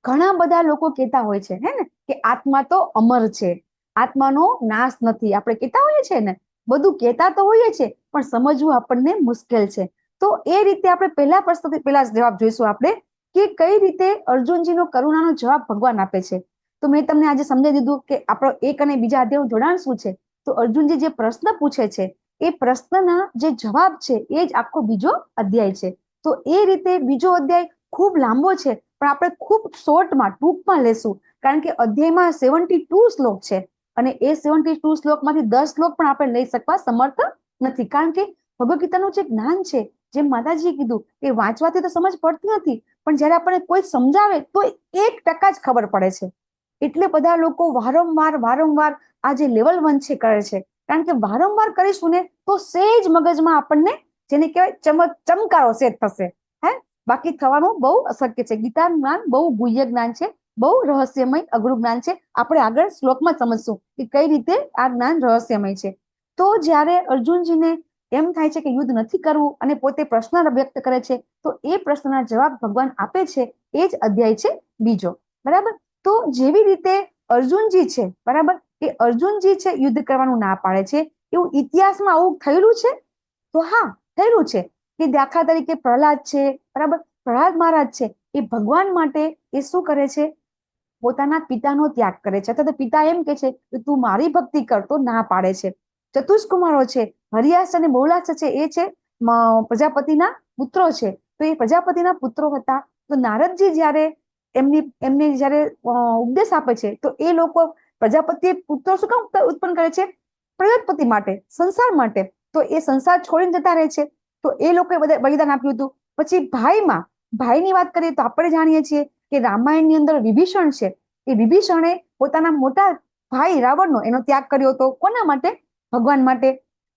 ઘણા બધા લોકો કહેતા હોય છે હે ને કે આત્મા તો અમર છે, આત્માનો નાશ નથી. આપણે કહેતા હોઈએ છીએ ને, બધું કહેતા તો હોઈએ છે પણ સમજવું આપણને મુશ્કેલ છે. તો એ રીતે આપણે પહેલા જવાબ જોઈશું આપણે કે કઈ રીતે અર્જુનજીનો કરુણાનો જવાબ ભગવાન આપે છે. તો મેં તમને આજે સમજાવી દીધું કે આપણો એક અને બીજા અધ્યાયનું જોડાણ શું છે. તો અર્જુનજી જે પ્રશ્ન પૂછે છે એ પ્રશ્નના જે જવાબ છે એ જ આખો બીજો અધ્યાય છે. તો એ રીતે બીજો અધ્યાય ખૂબ લાંબો છે, પણ આપણે ખૂબ શોર્ટમાં ટૂંકમાં લેશું, કારણ કે અધ્યાયમાં 72 શ્લોક છે અને એ 72 શ્લોકમાંથી 10 શ્લોક પણ આપણે લઈ શકવા સમર્થ નથી, કારણ કે ભગવદ્ ગીતાનું જે જ્ઞાન છે, જેમ માતાજીએ કીધું કે વાંચવાથી તો સમજ પડતી નથી, પણ જ્યારે આપણને કોઈ સમજાવે તો 1% જ ખબર પડે છે. એટલે બધા લોકો વારંવાર આ જે લેવલ 1 છે કરે છે, કારણ કે વારંવાર કરીશું ને તો સેજ મગજમાં આપણને જેને કહેવાય ચમકારો સેજ થશે, હે બાકી થવાનું બહુ અશક્ય છે. ગીતાનું જ્ઞાન બહુ ગુહ્ય જ્ઞાન છે, બહુ રહસ્યમય અઘરું જ્ઞાન છે. આપણે આગળ શ્લોકમાં સમજશું કે કઈ રીતે આ જ્ઞાન રહસ્યમય છે. તો જ્યારે અર્જુનજીને એમ થાય છે કે યુદ્ધ નથી કરવું અને પોતે પ્રશ્ન વ્યક્ત કરે છે, તો એ પ્રશ્નના જવાબ ભગવાન આપે છે. એ જ અધ્યાય છે 2. બરાબર. તો જેવી રીતે અર્જુનજી છે, બરાબર, એ અર્જુનજી છે યુદ્ધ કરવાનું ના પાડે છે, એવું ઇતિહાસમાં આવું થયેલું છે? તો હા, થયેલું છે. કે દાખલા તરીકે પ્રહલાદ છે, બરાબર, પ્રહલાદ મહારાજ છે, એ ભગવાન માટે એ શું કરે છે? પોતાના પિતાનો ત્યાગ કરે છે. અથવા તો પિતા એમ કે છે કે તું મારી ભક્તિ કર, તો ના પાડે છે. ચતુષ્કુમારો છે, હરિયાસ અને બહુલાશ છે, એ છે પ્રજાપતિના પુત્રો છે. તો એ પ્રજાપતિના પુત્રો હતા. તો નારદજી જ્યારે એમને જ્યારે ઉપદેશ આપે છે, તો એ લોકો પ્રજાપતિ પુત્રો શું કામ ઉત્પન્ન કરે છે? પ્રજાપતિ માટે, સંસાર માટે. તો એ સંસાર છોડીને જતા રહે છે. તો એ લોકોએ બલિદાન આપ્યું હતું. પછી ભાઈની વાત કરીએ તો આપણે જાણીએ છીએ કે રામાયણની અંદર વિભીષણ છે, એ વિભીષણે પોતાના મોટા ભાઈ રાવણનો એનો ત્યાગ કર્યો હતો. કોના માટે? ભગવાન માટે.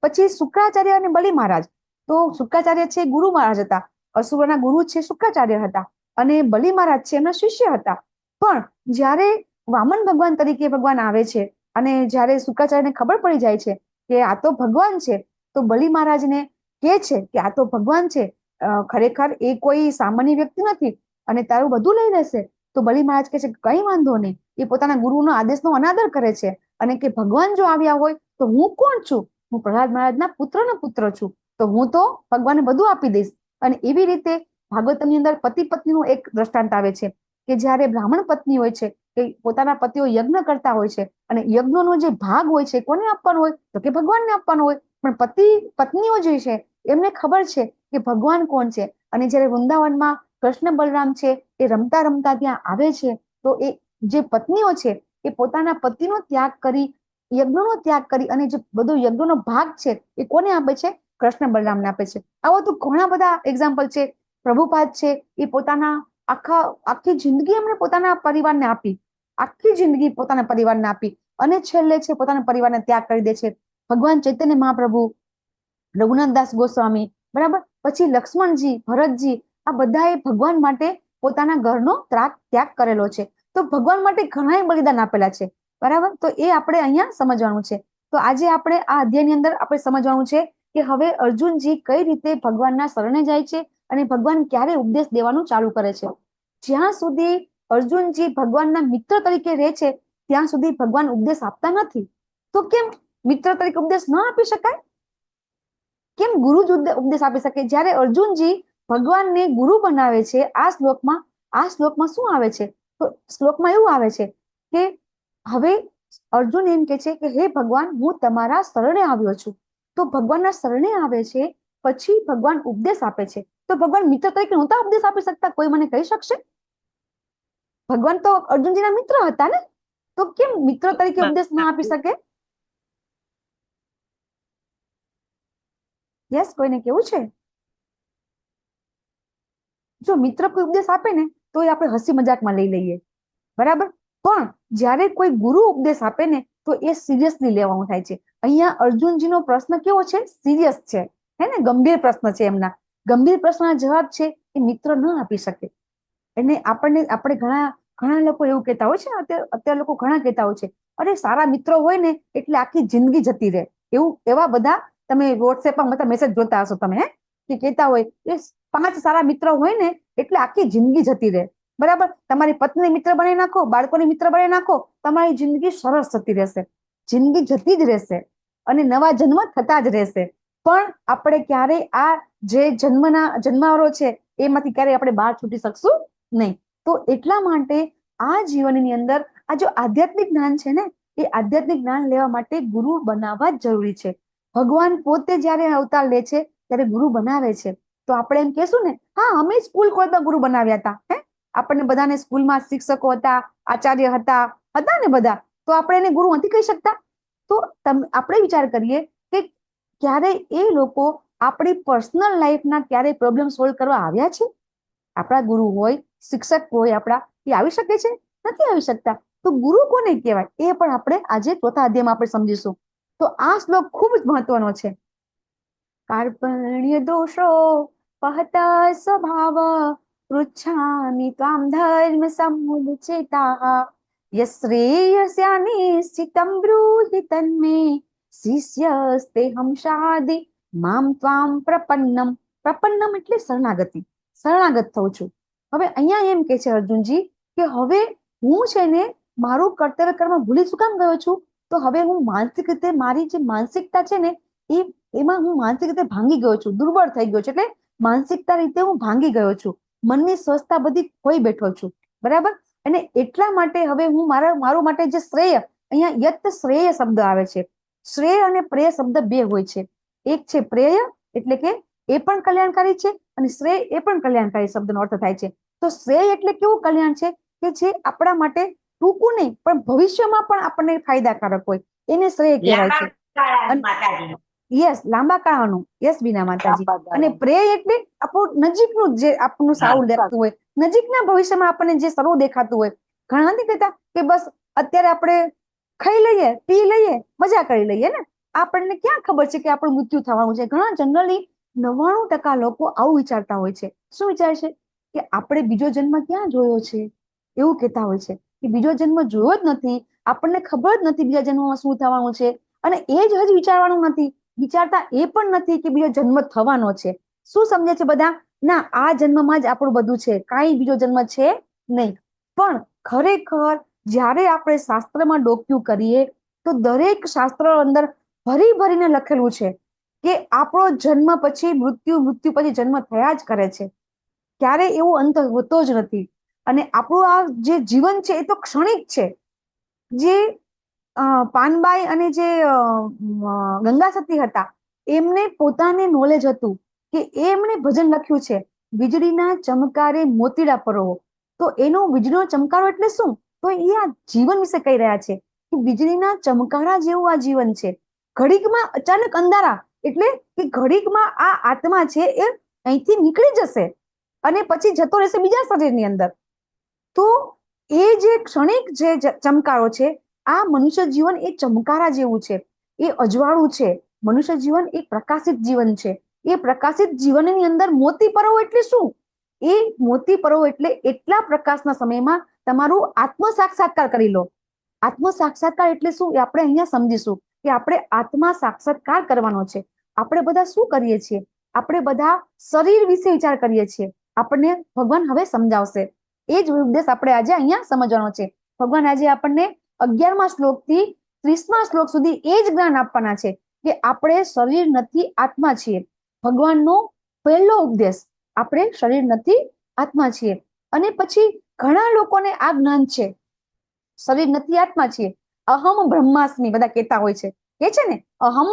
પછી શુક્રાચાર્ય અને બલિ મહારાજ. તો શુક્રાચાર્ય છે ગુરુ મહારાજ હતા, અસુરોના ગુરુ છે શુક્રાચાર્ય હતા, અને બલિ મહારાજ છે એમના શિષ્ય હતા. પણ જ્યારે વામન ભગવાન તરીકે ભગવાન આવે છે અને જ્યારે શુક્રાચાર્યને ખબર પડી જાય છે કે આ તો ભગવાન છે, તો બલિ મહારાજને કહે છે કે આ તો ભગવાન છે, ખરેખર એ કોઈ સામાન્ય વ્યક્તિ નથી અને તારું બધું લઈ લેશે. તો બલિ મહારાજ કહે છે કઈ વાંધો નહીં. એ પોતાના ગુરુનો આદેશનો અનાદર કરે છે અને કે ભગવાન જો આવ્યા હોય તો હું કોણ છું? હું પ્રહલાદ મહારાજના પુત્ર છું. તો હું તો ભગવાનને બધું આપી દઈશ. અને એવી રીતે ભાગવતમની અંદર પતિ પત્નીનું એક દ્રષ્ટાંત આવે છે કે જ્યારે બ્રાહ્મણ પત્ની હોય છે કે પોતાના પતિઓ યજ્ઞ કરતા હોય છે અને યજ્ઞનો જે ભાગ હોય છે કોને આપવાનો હોય? તો કે ભગવાનને આપવાનો હોય. પણ પત્નીઓ જે છે એમને ખબર છે કે ભગવાન કોણ છે. અને જ્યારે વૃંદાવનમાં કૃષ્ણ બલરામ છે એ રમતા રમતા ત્યાં આવે છે, તો એ જે પત્નીઓ છે એ પોતાના પતિનો ત્યાગ કરી, યજ્ઞનો ત્યાગ કરી અને જે બધો યજ્ઞનો ભાગ છે એ કોને આપે છે? કૃષ્ણ બલરામને આપે છે. આવો તો ઘણા બધા એક્ઝામ્પલ છે. પ્રભુપાદ છે, એ પોતાના આખી જિંદગી એમણે પોતાના પરિવારને આપી, આખી જિંદગી પોતાના પરિવારને આપી અને છેલ્લે છે પોતાના પરિવારને ત્યાગ કરી દે છે. ભગવાન ચૈતન્ય મહાપ્રભુ, રઘુનાથદાસ ગોસ્વામી, બરાબર, પછી લક્ષ્મણજી, ભરતજી, આ બધાએ ભગવાન માટે પોતાના ઘરનો ત્યાગ કરેલો છે. તો ભગવાન માટે ઘણા બલિદાન આપેલા છે. બરાબર. તો એ આપણે અહીંયા સમજવાનું છે. તો આજે આપણે આ અધ્યાયની અંદર આપણે સમજવાનું છે કે હવે અર્જુનજી કઈ રીતે ભગવાનના શરણે જાય છે અને ભગવાન ક્યારે ઉપદેશ દેવાનું ચાલુ કરે છે. જ્યાં સુધી અર્જુનજી ભગવાનના મિત્ર તરીકે રહે છે ત્યાં સુધી ભગવાન ઉપદેશ આપતા નથી. તો કેમ મિત્ર તરીકે ઉપદેશ ન આપી શકાય? કેમ ગુરુ જ ઉપદેશ આપી શકે? જ્યારે અર્જુનજી ભગવાનને ગુરુ બનાવે છે આ શ્લોકમાં શું આવે છે? તો શ્લોકમાં એવું આવે છે કે હવે અર્જુન એમ કે છે કે હે ભગવાન, હું તમારા શરણે આવ્યો છું. તો ભગવાનના શરણે આવે છે, પછી ભગવાન ઉપદેશ આપે છે. તો ભગવાન મિત્ર તરીકે નહોતા ઉપદેશ આપી શકતા? કોઈ મને કહી શકશે? ભગવાન તો અર્જુનજીના મિત્ર હતા ને, તો કેમ મિત્ર તરીકે ઉપદેશ ના આપી શકે? યસ, કોઈને કેવું છે? જો મિત્ર કોઈ ઉપદેશ આપે ને તો એ આપણે હસી મજાકમાં લઈ લઈએ, બરાબર. પણ જ્યારે કોઈ ગુરુ ઉપદેશ આપે ને તો એ સિરિયસલી લેવાનું થાય છે. અહીંયા અર્જુનજીનો પ્રશ્ન કેવો છે? સિરિયસ છે, હે ને? ગંભીર પ્રશ્ન છે. એમના ગંભીર પ્રશ્નના જવાબ છે એ મિત્ર ન આપી શકે. એને આપણે ઘણા લોકો એવું કહેતા હોય છે, અત્યારે લોકો ઘણા કહેતા હોય છે, અરે સારા મિત્રો હોય ને એટલે આખી જિંદગી જતી રહે. એવા બધા તમે વોટ્સએપમાં બધા મેસેજ જોતા હશો તમે, કે કહેતા હોય કે 5 સારા મિત્રો હોય ને એટલે આખી જિંદગી જતી રહે. બરાબર. તમારી પત્ની મિત્ર બનાવી નાખો, બાળકોની મિત્ર બનાવી નાખો, તમારી જિંદગી સરસ જતી રહેશે. જિંદગી જતી જ રહેશે અને નવા જન્મ થતા જ રહેશે. પણ આપણે ક્યારેય આ જે જન્મારો છે એમાંથી ક્યારેય આપણે બહાર છૂટી શકશું નહીં. તો એટલા માટે આ જીવનની અંદર આ જો આધ્યાત્મિક જ્ઞાન છે ને, એ આધ્યાત્મિક જ્ઞાન લેવા માટે ગુરુ બનાવવા જ જરૂરી છે. ભગવાન પોતે જ્યારે અવતાર લે છે ત્યારે ગુરુ બનાવે છે. તો આપણે એમ કહેશું ને, હા, અમે સ્કૂલ કોલેજમાં ગુરુ બનાવ્યા હતા, હે, આપણને બધાને સ્કૂલમાં શિક્ષકો હતા, આચાર્ય હતા ને બધા, તો આપણે એને ગુરુ નથી કહી શકતા? તો આપણે વિચાર કરીએ કે ક્યારે એ લોકો આપણી પર્સનલ લાઈફના ક્યારે પ્રોબ્લેમ સોલ્વ કરવા આવ્યા છે? આપણા ગુરુ હોય, શિક્ષક હોય આપણા, એ આવી શકે છે? નથી આવી શકતા. તો ગુરુ કોને કહેવાય એ પણ આપણે આજે 4થા અધ્યાયમાં આપણે સમજીશું. તો આ શ્લોક ખૂબ જ મહત્વનો છે. કાર્પણ્ય દોષો પહતા સ્વભાવ પૃચ્છામિ ત્વામ ધર્મ સમુચ્ચિતાઃ યશ્રેયસ્યાનિશ્ચિતં બ્રૂહિ તન્મે શિષ્યસ્તેહં શાધિ મામ ત્વામ પ્રપન્નમ. પ્રપન્નમ એટલે શરણાગતિ, શરણાગત થઉં છું. હવે અહીંયા એમ કે છે અર્જુનજી કે હવે હું છે ને મારું કર્તવ્ય કર્મ ભૂલી શું કામ ગયો છું? તો હવે હું માનસિક રીતે મારી જે માનસિકતા છે ને એમાં હું માનસિક રીતે ભાંગી ગયો છું, દુર્બળ થઈ ગયો છું. એટલે માનસિકતા રીતે હું ભાંગી ગયો છું, મનની સ્વસ્થતા બધી ખોઈ બેઠો છું. બરાબર. અને એટલા માટે હવે હું મારું માટે જે શ્રેય, અહીંયા યત શ્રેય શબ્દ આવે છે. શ્રેય અને પ્રેય શબ્દ બે હોય છે. એક છે પ્રેય એટલે કે એ પણ કલ્યાણકારી છે, અને શ્રેય એ પણ કલ્યાણકારી શબ્દનો અર્થ થાય છે. તો શ્રેય એટલે કેવું કલ્યાણ છે કે જે આપણા માટે ટૂંકું નહીં પણ ભવિષ્યમાં પણ આપણને ફાયદાકારક હોય, એને શ્રેય કહેવાય છે. માતાજી યસ, લાંબા ગાળાનું. યસ બીના માતાજી. લાંબા ગાળાનું. અને પ્રેય એટલે આપણું નજીકનું જે આપણું સારું દેખાતું હોય, નજીકના ભવિષ્યમાં આપણને જે સારું દેખાતું હોય. ઘણા નથી કહેતા કે બસ અત્યારે આપણે ખાઈ લઈએ, પી લઈએ, મજા કરી લઈએ ને, આપણને ક્યાં ખબર છે કે આપણું મૃત્યુ થવાનું છે. ઘણા જનરલી 99% લોકો આવું વિચારતા હોય છે. શું વિચારે છે કે આપણે બીજો જન્મ ક્યાં જોયો છે, એવું કહેતા હોય છે કે બીજો જન્મ જોયો જ નથી, આપણને ખબર જ નથી બીજા જન્મમાં શું થવાનું છે. અને એ જ હજી વિચારવાનું નથી, વિચારતા એ પણ નથી કે બીજો જન્મ થવાનો છે. શું સમજે છે બધા? ના, આ જન્મમાં જ આપણું બધું છે, કાંઈ બીજો જન્મ છે નહીં. પણ ખરેખર જ્યારે આપણે શાસ્ત્રમાં ડોક્યું કરીએ તો દરેક શાસ્ત્ર અંદર ભરી ભરીને લખેલું છે કે આપણો જન્મ પછી મૃત્યુ, મૃત્યુ પછી જન્મ થયા જ કરે છે. ક્યારે એવો અંત હોતો જ નથી. અને આપણું આ જે જીવન છે એ તો ક્ષણિક છે. જે પાનબાઈ અને જે ગંગા સતી હતા, એમને પોતાને નોલેજ હતું કે એમણે ભજન લખ્યું છે, વીજળીના ચમકારે મોતીડા પરોવો. તો એનો વીજળીનો ચમકારો એટલે શું? તો એ આ જીવન વિશે કહી રહ્યા છે કે વીજળીના ચમકારા જેવું આ જીવન છે. ઘડીકમાં અચાનક અંધારા, એટલે કે ઘડીકમાં આ આત્મા છે એ અહીંથી નીકળી જશે અને પછી જતો રહેશે બીજા શરીરની અંદર. તો એ જે ક્ષણિક જે ચમકારો છે, આ મનુષ્ય જીવન એ ચમકારા જેવું છે, એ અજવાળું છે. મનુષ્ય જીવન એક પ્રકાશિત જીવન છે. એ પ્રકાશિત જીવનની અંદર મોતી પરોવો એટલે શું? એ મોતી પરોવો એટલે એટલા પ્રકાશના સમયમાં તમારું આત્મ સાક્ષાત્કાર કરી લો. આત્મ સાક્ષાત્કાર એટલે શું એ આપણે અહીંયા સમજીશું કે આપણે આત્મા સાક્ષાત્કાર કરવાનો છે. આપણે બધા શું કરીએ છીએ? આપણે બધા શરીર વિશે વિચાર કરીએ છીએ. આપણને ભગવાન હવે સમજાવશે. એ જ ઉદ્દેશ આપણે આજે અહીંયા સમજવાનો છે. ભગવાન આજે આપણને 11મા શ્લોકથી 30મા શ્લોક સુધી એ જ જ્ઞાન આપવાના છે કે આપણે શરીર નથી, આત્મા છીએ. ભગવાનનો પહેલો ઉપદેશ, આપણે શરીર નથી, આત્મા છીએ. અને પછી ઘણા લોકોને આ જ્ઞાન છે, શરીર નથી, આત્મા છીએ. અહમ બ્રહ્માસ્મિ બધા કહેતા હોય છે, કે છે ને, અહમ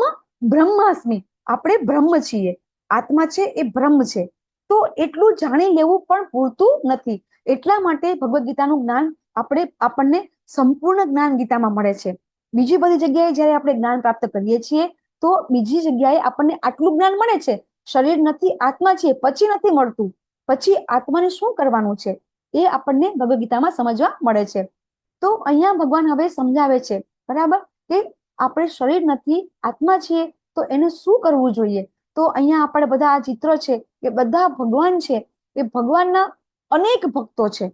બ્રહ્માસ્મિ, આપણે બ્રહ્મ છીએ. આત્મા છે એ બ્રહ્મ છે. તો એટલું જાણી લેવું પણ પૂરતું નથી. એટલા માટે ભગવદ્ ગીતાનું જ્ઞાન આપણને સંપૂર્ણ જ્ઞાન ગીતામાં મળે છે. બીજી બધી જગ્યાએ જ્યારે આપણે જ્ઞાન પ્રાપ્ત કરીએ છીએ તો બીજી જગ્યાએ આપણને આટલું જ્ઞાન મળે છે, શરીર નથી, આત્મા છે, પછી નથી મળતું. પછી આત્માને શું કરવાનું છે એ આપણને ભગવદ્ ગીતામાં સમજવા મળે છે. તો અહીંયા ભગવાન હવે સમજાવે છે, બરાબર, કે આપણે શરીર નથી, આત્મા છીએ, તો એને શું કરવું જોઈએ. તો અહીંયા આપણે બધા આ ચિત્ર છે એ બધા ભગવાન છે, એ ભગવાનના અનેક ભક્તો છે.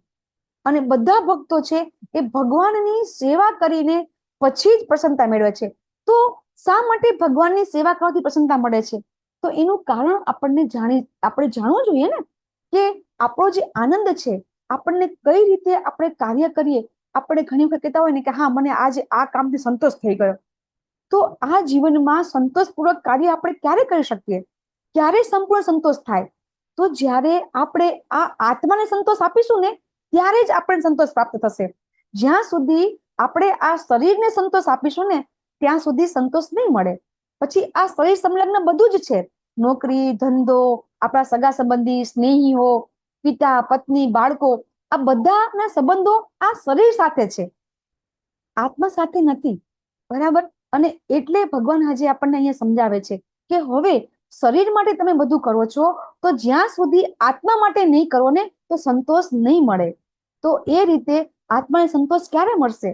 અને બધા ભક્તો છે એ ભગવાનની સેવા કરીને પછી જ પ્રસન્નતા મેળવે છે. તો શા માટે ભગવાનની સેવા કરવાથી પ્રસન્નતા મળે છે? તો એનું કારણ આપણે જાણવું જોઈએ ને, કે આપણો જે આનંદ છે, આપણને કઈ રીતે આપણે કાર્ય કરીએ. આપણે ઘણી વખત કહેતા હોય ને કે હા, મને આજે આ કામથી સંતોષ થઈ ગયો. તો આ જીવનમાં સંતોષપૂર્વક કાર્ય આપણે ક્યારે કરી શકીએ? ક્યારે સંપૂર્ણ સંતોષ થાય? તો જ્યારે આપણે આ આત્માને સંતોષ આપીશું ને ત્યારે જ આપણને સંતોષ પ્રાપ્ત થશે. જ્યાં સુધી આપણે આ શરીરને સંતોષ આપીશું ને ત્યાં સુધી સંતોષ નહીં મળે. પછી આ શરીર સંલગ્ન બધું જ છે, નોકરી, ધંધો, આપણા સગા સંબંધી, સ્નેહીઓ, પિતા, પત્ની, બાળકો, આ બધાના સંબંધો આ શરીર સાથે છે, આત્મા સાથે નથી. બરાબર. અને એટલે ભગવાન આજે આપણને અહીંયા સમજાવે છે કે હવે શરીર માટે તમે બધું કરો છો, તો જ્યાં સુધી આત્મા માટે નહીં કરો ને તો સંતોષ નહીં મળે. તો એ રીતે આત્માને સંતોષ ક્યારે મળશે?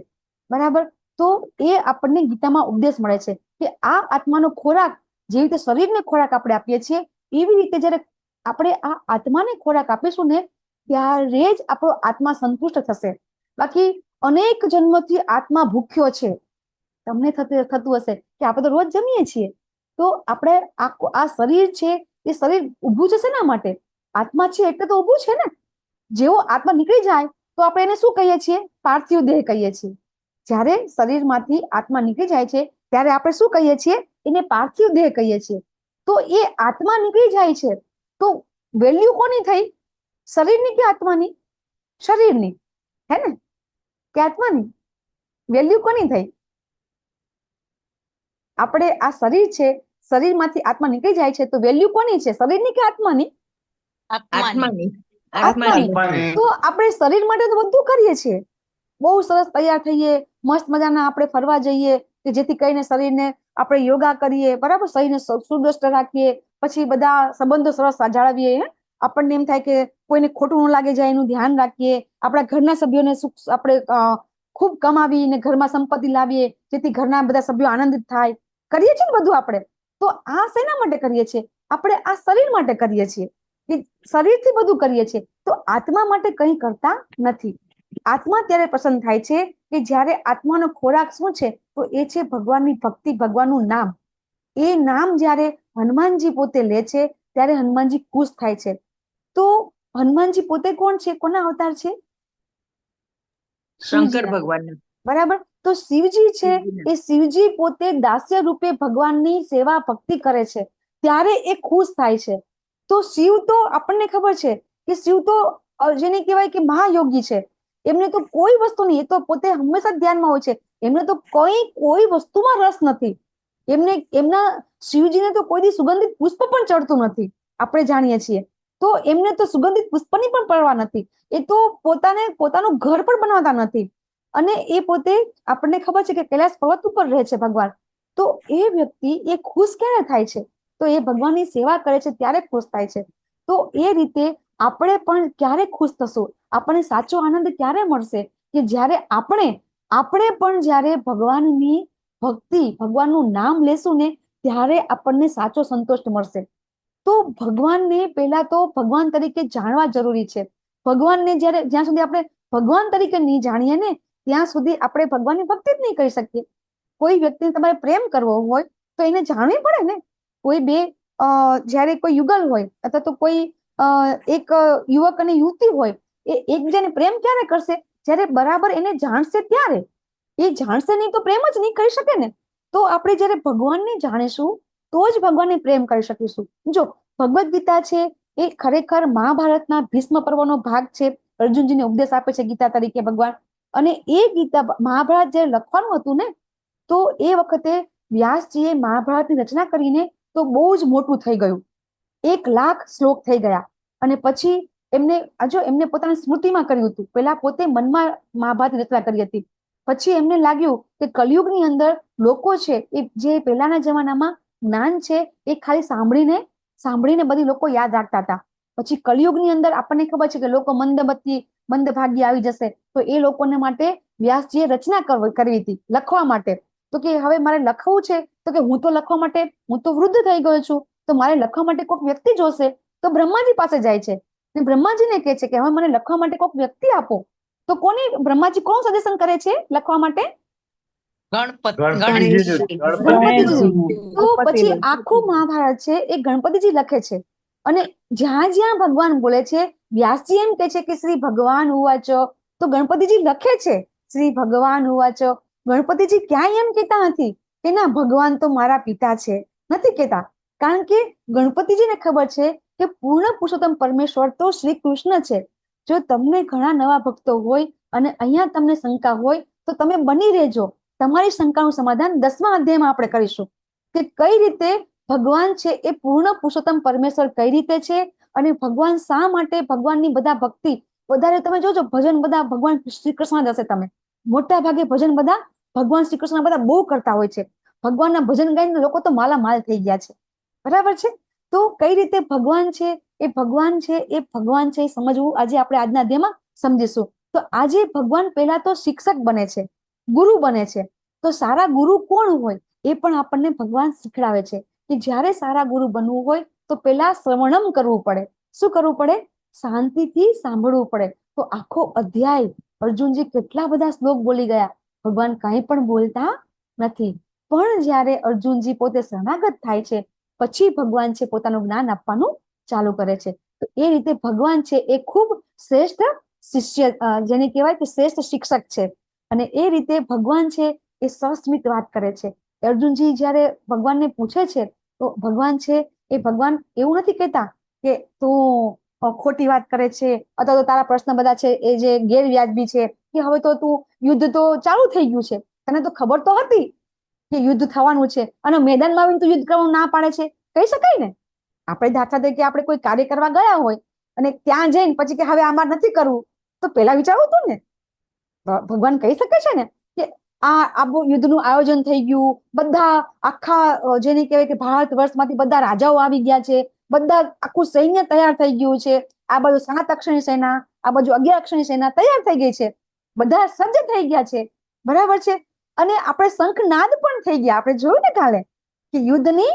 બરાબર. તો એ આપણને ગીતામાં ઉપદેશ મળે છે કે આ આત્માનો ખોરાક, જેવી રીતે શરીરને ખોરાક આપણે આપીએ છીએ, એવી રીતે જ્યારે આપણે આ આત્માને ખોરાક આપીશું ને ત્યારે જ આપણો આત્મા સંતુષ્ટ થશે. બાકી અનેક જન્મથી આત્મા ભૂખ્યો છે. તમને થતું હશે કે આપણે તો રોજ જમીએ છીએ, તો આપણે આ શરીર છે એ શરીર ઊભું છે શેના માટે? આત્મા છે એટલે તો ઊભું છે ને. જેવો આત્મા નીકળી જાય તો આપણે એને શું કહીએ છીએ? પાર્થિવ દેહ કહીએ છીએ. જ્યારે શરીરમાંથી આત્મા નીકળી જાય છે ત્યારે આપણે શું કહીએ છીએ? એને પાર્થિવ દેહ કહીએ છીએ. તો એ આત્મા નીકળી જાય છે તો વેલ્યુ કોની થઈ? શરીરની કે આત્માની? શરીરની, હે ને? કે આત્માની? વેલ્યુ કોની થઈ? આપણે આ શરીર છે, શરીરમાંથી આત્મા નીકળી જાય છે તો વેલ્યુ કોની છે? શરીરની કે આત્માની? આત્માની. આત્માની. તો આપણે શરીર માટે તો બધું કરીએ છીએ. બહુ સરસ તૈયાર થઈએ, મસ્ત મજાના આપણે ફરવા જઈએ કે જેથી કરીને શરીરને આપણે યોગા કરીએ, બરાબર, શરીરને સુદૃષ્ટ રાખીએ, પછી બધા સંબંધો સરસ જાળવીએ. આપણને એમ થાય કે કોઈને ખોટું ન લાગે જાય એનું ધ્યાન રાખીએ. આપણા ઘરના સભ્યોને સુખ આપણે ખૂબ કમાવીને ઘરમાં સંપત્તિ લાવીએ જેથી ઘરના બધા સભ્યો આનંદિત થાય. કરીએ છીએ ને બધું આપણે. તો આ શેના માટે કરીએ છીએ? આપણે આ શરીર માટે કરીએ છીએ, કે શરીરથી બધું કરીએ છીએ. તો આત્મા માટે કંઈ કરતા નથી. આત્મા ત્યારે પ્રસન્ન થાય છે કે જ્યારે આત્માનો ખોરાક શું છે? તો એ છે ભગવાનની ભક્તિ, ભગવાનનું નામ. એ નામ જ્યારે હનુમાનજી પોતે લે છે ત્યારે હનુમાનજી ખુશ થાય છે. તો હનુમાનજી પોતે કોણ છે? કોના અવતાર છે? શંકર ભગવાન. બરાબર. તો શિવજી છે એ શિવજી પોતે દાસ્ય રૂપે ભગવાનની સેવા ભક્તિ કરે છે ત્યારે એ ખુશ થાય છે. તો શિવ તો આપણને ખબર છે કે શિવ તો જેને કહેવાય કે મહાયોગી છે. એમને તો કોઈ વસ્તુ નહીં, એ તો પોતે હંમેશા ધ્યાનમાં હોય છે. એમને તો કોઈ વસ્તુમાં રસ નથી. એમના શિવજીને તો કોઈ દી સુગંધિત પુષ્પ પણ ચડતું નથી, આપણે જાણીએ છીએ. તો એમને તો સુગંધિત પુષ્પની પણ પરવા નથી. એ તો પોતાનું ઘર પણ બનાવતા નથી. અને એ પોતે, આપણને ખબર છે કે કૈલાસ પર્વત ઉપર રહે છે ભગવાન. તો એ વ્યક્તિ એ ખુશ ક્યારે થાય છે? તો એ ભગવાનની સેવા કરે છે ત્યારે ખુશ થાય છે. તો એ રીતે આપણે પણ ક્યારે ખુશ થશું? આપણને સાચો આનંદ ક્યારે મળશે? કે જ્યારે આપણે પણ જ્યારે ભગવાનની ભક્તિ, ભગવાનનું નામ લેશું ને ત્યારે આપણને સાચો સંતોષ મળશે. તો ભગવાનને પહેલા તો ભગવાન તરીકે જાણવા જરૂરી છે. ભગવાનને જ્યાં સુધી આપણે ભગવાન તરીકે નહીં જાણીએ ને ત્યાં સુધી આપણે ભગવાનની ભક્તિ જ નહીં કરી શકીએ. કોઈ વ્યક્તિને તમારે પ્રેમ કરવો હોય તો એને જાણવી પડે ને. કોઈ બે જ્યારે કોઈ યુગલ હોય અથવા તો કોઈ એક યુવક અને યુવતી હોય, એ એકબીજાને પ્રેમ ક્યારે કરશે? જ્યારે બરાબર એને જાણશે ત્યારે. એ જાણશે નહીં તો પ્રેમ જ નહીં કરી શકે ને. તો આપણે જ્યારે ભગવાનને જાણીશું તો જ ભગવાનને પ્રેમ કરી શકીશું. જો ભગવદ્ ગીતા છે એ ખરેખર મહાભારતના ભીષ્મ પર્વનો ભાગ છે. અર્જુનજીને ઉપદેશ આપે છે ગીતા તરીકે ભગવાન. અને એ ગીતા મહાભારત જ્યારે લખવાનું હતું ને તો એ વખતે વ્યાસજીએ મહાભારતની રચના કરીને તો બહુ જ મોટું થઈ ગયું. 1,00,000 શ્લોક થઈ ગયા. અને પછી એમને પોતાની સ્મૃતિમાં કર્યું હતું. પહેલા પોતે મનમાં મહાભારતની રચના કરી હતી. પછી એમને લાગ્યું કે કલયુગની અંદર લોકો છે એ જે પહેલાના જમાનામાં જ્ઞાન છે એ ખાલી સાંભળીને બધી લોકો યાદ રાખતા હતા. પછી કલયુગની અંદર આપણને ખબર છે કે લોકો મંદભાગી આવી જશે. તો એ લોકોને માટે વ્યાસજીએ રચના કરવી હતી લખવા માટે. તો કે હવે મારે લખવું છે તો કે હું તો વૃદ્ધ થઈ ગયો છું, તો મારે લખવા માટે કોઈક વ્યક્તિ જોશે. તો બ્રહ્માજી પાસે જાય છે ને બ્રહ્માજીને કહે છે કે હવે મને લખવા માટે કોઈક વ્યક્તિ આપો. તો બ્રહ્માજી કોણ સજેશન કરે છે લખવા માટે? ગણપતિજી. તો પછી આખું મહાભારત છે એ ગણપતિજી લખે છે. અને જ્યાં જ્યાં ભગવાન બોલે છે વ્યાસજી એમ કે છે કે શ્રી ભગવાન ઉવાચ, તો ગણપતિજી લખે છે શ્રી ભગવાન ઉવાચ. ગણપતિજી ક્યાંય એમ કહેતા નથી કે ના ભગવાન તો મારા પિતા છે, નથી કહેતા. કારણ કે ગણપતિજીને ખબર છે કે પૂર્ણ પુરુષોત્તમ પરમેશ્વર તો શ્રી કૃષ્ણ છે. જો તમને ઘણા નવા ભક્તો હોય અને અહીંયા તમને શંકા હોય તો તમે બની રહેજો. તમારી શંકાનું સમાધાન 10મા અધ્યાયમાં આપણે કરીશું કે કઈ રીતે ભગવાન છે એ પૂર્ણ પુરુષોત્તમ પરમેશ્વર કઈ રીતે છે અને ભગવાન શા માટે ભગવાનની બધા ભક્તિ વધારે. તમે જોજો ભજન બધા ભગવાન શ્રી કૃષ્ણ જ હશે. તમે મોટા ભાગે ભજન બધા ભગવાન શ્રી કૃષ્ણ બધા બહુ કરતા હોય છે. ભગવાનના ભજન ગાઈને લોકો તો માલામાલ થઈ ગયા છે, બરાબર છે. તો કઈ રીતે ભગવાન છે એ સમજવું આજે આપણે આજના અધ્યાયમાં સમજીશું. તો આજે ભગવાન પહેલા તો શિક્ષક બને છે, ગુરુ બને છે. તો સારા ગુરુ કોણ હોય એ પણ આપણને ભગવાન શીખડાવે છે કે જ્યારે સારા ગુરુ બનવું હોય તો પહેલા શ્રવણમ કરવું પડે. શું કરવું પડે? શાંતિથી સાંભળવું પડે. તો આખો અધ્યાય અર્જુનજી કેટલા બધા શ્લોક બોલી ગયા, ભગવાન કંઈ પણ બોલતા નથી. પણ જ્યારે અર્જુનજી પોતે શરણાગત થાય છે પછી ભગવાન છે પોતાનું જ્ઞાન આપવાનું ચાલુ કરે છે. તો એ રીતે ભગવાન છે એ ખૂબ શ્રેષ્ઠ શિષ્ય, જેને કહેવાય કે શ્રેષ્ઠ શિક્ષક છે. અને એ રીતે ભગવાન છે એ સસ્મિત વાત કરે છે. અર્જુનજી જ્યારે ભગવાનને પૂછે છે તો ભગવાન છે એ ભગવાન એવું નથી કહેતા કે તું ખોટી વાત કરે છે અથવા તો તારા પ્રશ્ન બધા છે એ જે ગેરવ્યાજબી છે, કે હવે તો તું યુદ્ધ તો ચાલુ થઈ ગયું છે, તને તો ખબર તો હતી કે યુદ્ધ થવાનું છે અને મેદાનમાં આવીને તું યુદ્ધ કરવાનું ના પાડે છે. કહી શકાય ને. આપણે દાખલા તરીકે આપણે કોઈ કાર્ય કરવા ગયા હોય અને ત્યાં જઈને પછી કે હવે આમાં નથી કરવું, તો પેલા વિચારવું હતું ને. ભગવાન કહી શકે છે ને કે આ યુદ્ધનું આયોજન થઈ ગયું, બધા આખા જેને કહેવાય કે ભારત વર્ષમાંથી બધા રાજાઓ આવી ગયા છે, બધા આખું સૈન્ય તૈયાર થઈ ગયું છે, આ બાજુ 7 અક્ષરની સેના, આ બાજુ 11 અક્ષરની સેના તૈયાર થઈ ગઈ છે, બધા સજ્જ થઈ ગયા છે, બરાબર છે. અને આપણે શંખનાદ પણ થઈ ગયા. આપણે જોયું ને કાલે કે યુદ્ધની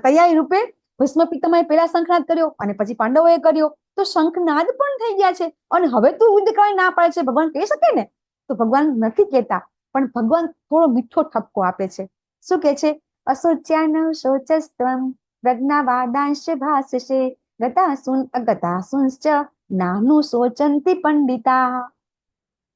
તૈયારી રૂપે ભીષ્મ પિતામહે પહેલા શંખનાદ કર્યો અને પછી પાંડવોએ કર્યો, તો શંખનાદ પણ થઈ ગયા છે. અને હવે તું યુદ્ધ કરવા ના પાડે છે, ભગવાન કહી શકે ને. તો ભગવાન નથી કહેતા, પણ ભગવાન થોડો મીઠો ઠપકો આપે છે. શું કે છે? અશોચ્યાન શોચસ્ત્વમ પ્રજ્ઞાવાદાંશ ભાષસે ગતાસુન અગતાસુંશ્ચ નાનું શોચંતિ પંડિતા.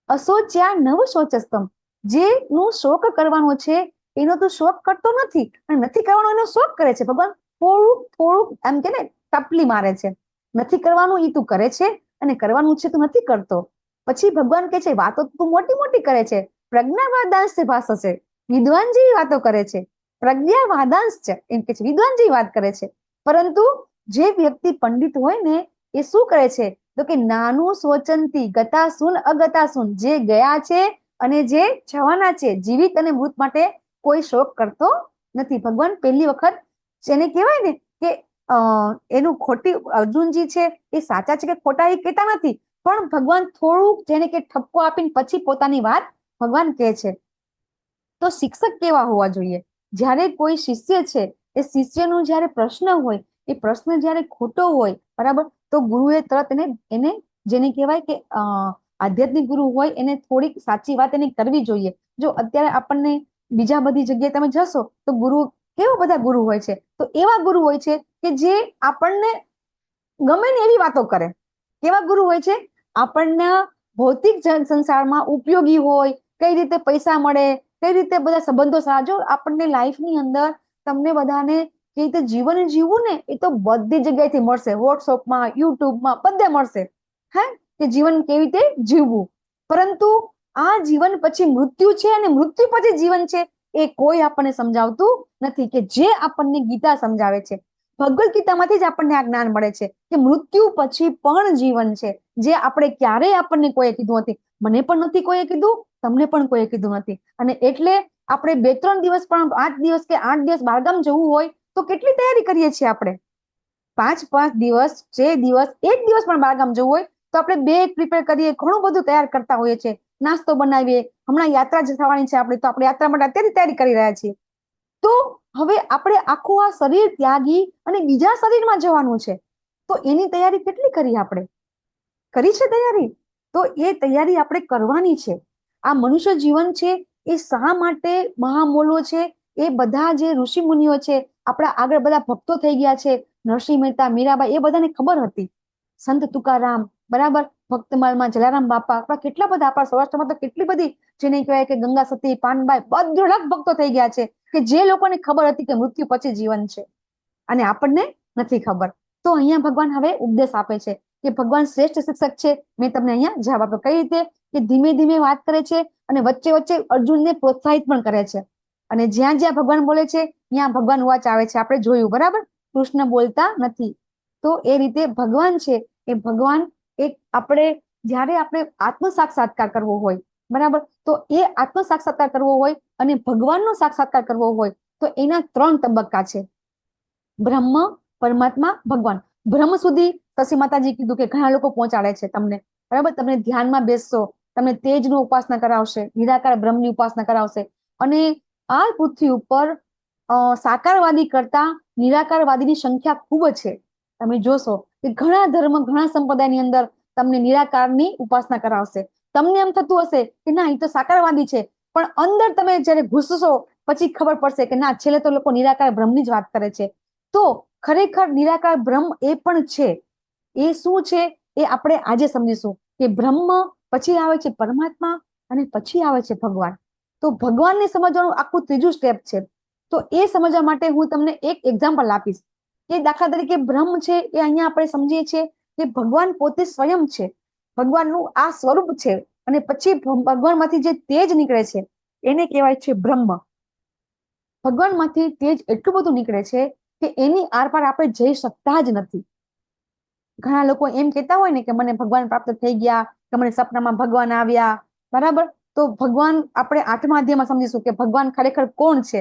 અશોચ્યા નવ શોચસ્તમ, જેનું શોક કરવાનો છે એનો તું શોક કરતો નથી અને નથી કરવાનો એનો શોક કરે છે. ભગવાન થોડુંક થોડુંક એમ કે ને ટપલી મારે છે. નથી કરવાનું એ તું કરે છે અને કરવાનું છે તું નથી કરતો. પછી ભગવાન કહે છે વાતો તું મોટી મોટી કરે છે, પ્રજ્ઞાવાદાંશ ભાષસે, વિદ્વાન જેવી વાતો કરે છે. પ્રજ્ઞાવાદાંશ છે એમ કે છે, વિદ્વાન જેવી વાત કરે છે. પરંતુ જે વ્યક્તિ પંડિત હોય ને એ શું કરે છે? તો કે નાનું સોચંતી ગતાસુન અગતાસુન, જે ગયા છે અને જે જવાના છે, જીવિત અને મૃત માટે કોઈ શોક કરતો નથી. ભગવાન પહેલી વખત જેને કહેવાય ને કે એનું ખોટી, અર્જુનજી છે એ સાચા છે કે ખોટા એ કહેતા નથી, પણ ભગવાન થોડુંક જેને કે ઠપકો આપીને પછી પોતાની વાત ભગવાન કહે છે. તો શિક્ષક કેવા હોવા જોઈએ? જ્યારે કોઈ શિષ્ય છે એ શિષ્યનું જ્યારે પ્રશ્ન હોય, એ પ્રશ્ન જ્યારે ખોટો હોય, બરાબર, તો ગુરુએ તરત એને જેને કહેવાય કે આધ્યાત્મિક ગુરુ હોય એને થોડીક સાચી વાત એને કરવી જોઈએ. જો અત્યારે આપણને બીજા બધી જગ્યાએ તમે જશો તો ગુરુ, કેવા બધા ગુરુ હોય છે, તો એવા ગુરુ હોય છે કે જે આપણને ગમે ને એવી વાતો કરે. કેવા ગુરુ હોય છે? આપણને ભૌતિક સંસારમાં ઉપયોગી હોય, કઈ રીતે પૈસા મળે, કઈ રીતે બધા સંબંધો સારા. જો આપણને લાઈફની અંદર તમને બધાને કઈ રીતે જીવન જીવવું ને એ તો બધી જગ્યાએથી મળશે, વોટ્સઅપમાં, યુટ્યુબમાં, બધે મળશે. હે કે જીવન કેવી રીતે જીવવું. પરંતુ આ જીવન પછી મૃત્યુ છે અને મૃત્યુ પછી જીવન છે એ કોઈ આપણને સમજાવતું નથી. કે જે આપણને ગીતા સમજાવે છે, ભગવદ ગીતામાંથી જ આપણને આ જ્ઞાન મળે છે કે મૃત્યુ પછી પણ જીવન છે, જે આપણે ક્યારેય આપણને કોઈએ કીધું નથી. મને પણ નથી કોઈએ કીધું, તમને પણ કોઈએ કીધું નથી. અને એટલે આપણે 2-3 દિવસ પણ 5 દિવસ કે 8 દિવસ બહારગામ જવું હોય તો કેટલી તૈયારી કરીએ છીએ આપણે. 5 દિવસ, 6 દિવસ, 1 દિવસ પણ બહારગામ જવું હોય તો આપણે બેગ પ્રિપેર કરીએ, ઘણું બધું તૈયાર કરતા હોઈએ છીએ, નાસ્તો બનાવીએ. હમણાં યાત્રા જ થવાની છે આપણી, તો આપણે યાત્રા માટે અત્યારે તૈયારી કરી રહ્યા છીએ. તો હવે આપણે આખું આ શરીર ત્યાગી અને બીજા શરીરમાં જવાનું છે, તો એની તૈયારી કેટલી કરી? આપણે કરી છે તૈયારી? તો એ તૈયારી આપણે કરવાની છે. આ મનુષ્ય જીવન છે એ શા માટે મહામોલો છે? એ બધા જે ઋષિ મુનિઓ છે, આપણા આગળ બધા ભક્તો થઈ ગયા છે, નરસિંહ મહેતા, મીરાબાઈ, એ બધાને ખબર હતી. સંત તુકારામ, બરાબર, ભક્તમાલમાં જલારામ બાપા, આપણા કેટલા બધા, આપણા સૌરાષ્ટ્રમાં તો કેટલી બધી જેને કહેવાય કે ગંગા સતી, પાનબાઈ, બધા ભક્તો થઈ ગયા છે કે જે લોકોને ખબર હતી કે મૃત્યુ પછી જીવન છે અને આપણને નથી ખબર. તો અહીંયા ભગવાન હવે ઉપદેશ આપે છે કે ભગવાન શ્રેષ્ઠ શિક્ષક છે. મેં તમને અહીંયા જવાબ આપ્યો. કઈ રીતે? કે ધીમે ધીમે વાત કરે છે અને વચ્ચે વચ્ચે અર્જુનને પ્રોત્સાહિત પણ કરે છે. અને જ્યાં જ્યાં ભગવાન બોલે છે ત્યાં ભગવાન વાચ આવે છે. આપણે જોયું, બરાબર, કૃષ્ણ બોલતા નથી. તો એ રીતે ભગવાન છે એ ભગવાન એક આપણે જ્યારે આપણે આત્મ સાક્ષાત્કાર કરવો હોય, બરાબર, તો એ આત્મ સાક્ષાત્કાર કરવો હોય અને ભગવાનનો સાક્ષાત્કાર કરવો હોય તો એના 3 તબક્કા છે: બ્રહ્મ, પરમાત્મા, ભગવાન. બ્રહ્મ સુધી શશી માતાજી કીધું કે ઘણા લોકો પહોંચાડે છે તમને, બરાબર. તમે ધ્યાનમાં બેસશો, તમને તેજની ઉપાસના કરાવશે, નિરાકાર બ્રહ્મની ઉપાસના કરાવશે. અને આ પૃથ્વી ઉપર સાકારવાદી કરતા નિરાકારવાદીની સંખ્યા ખૂબ છે. તમે જોશો કે ઘણા ધર્મ, ઘણા સંપ્રદાયની અંદર તમને નિરાકારની ઉપાસના કરાવશે. તમને એમ થતું હશે કે ના, એ તો સાકારવાદી છે, પણ અંદર તમે જ્યારે ઘૂસશો પછી ખબર પડશે કે ના, છેલ્લે તો લોકો નિરાકાર બ્રહ્મની જ વાત કરે છે. તો ખરેખર નિરાકાર બ્રહ્મ એ પણ છે. એ શું છે એ આપણે આજે સમજીશું કે બ્રહ્મ પછી આવે છે પરમાત્મા અને પછી આવે છે ભગવાન. તો ભગવાનને સમજવાનું આખું ત્રીજું સ્ટેપ છે. તો એ સમજવા માટે હું તમને એક એક્ઝામ્પલ આપીશ કે દાખલા તરીકે બ્રહ્મ છે એ અહીંયા આપણે સમજીએ છીએ કે ભગવાન પોતે સ્વયં છે, ભગવાનનું આ સ્વરૂપ છે, અને પછી ભગવાનમાંથી જે તેજ નીકળે છે એને કહેવાય છે બ્રહ્મ. ભગવાનમાંથી તેજ એટલું બધું નીકળે છે કે એની આરપાર આપણે જઈ શકતા જ નથી. ઘણા લોકો એમ કહેતા હોય ને કે મને ભગવાન પ્રાપ્ત થઈ ગયા, કે મને સપનામાં ભગવાન આવ્યા, બરાબર. તો ભગવાન આપણે 8મા અધ્યાયમાં સમજીશું કે ભગવાન ખરેખર કોણ છે,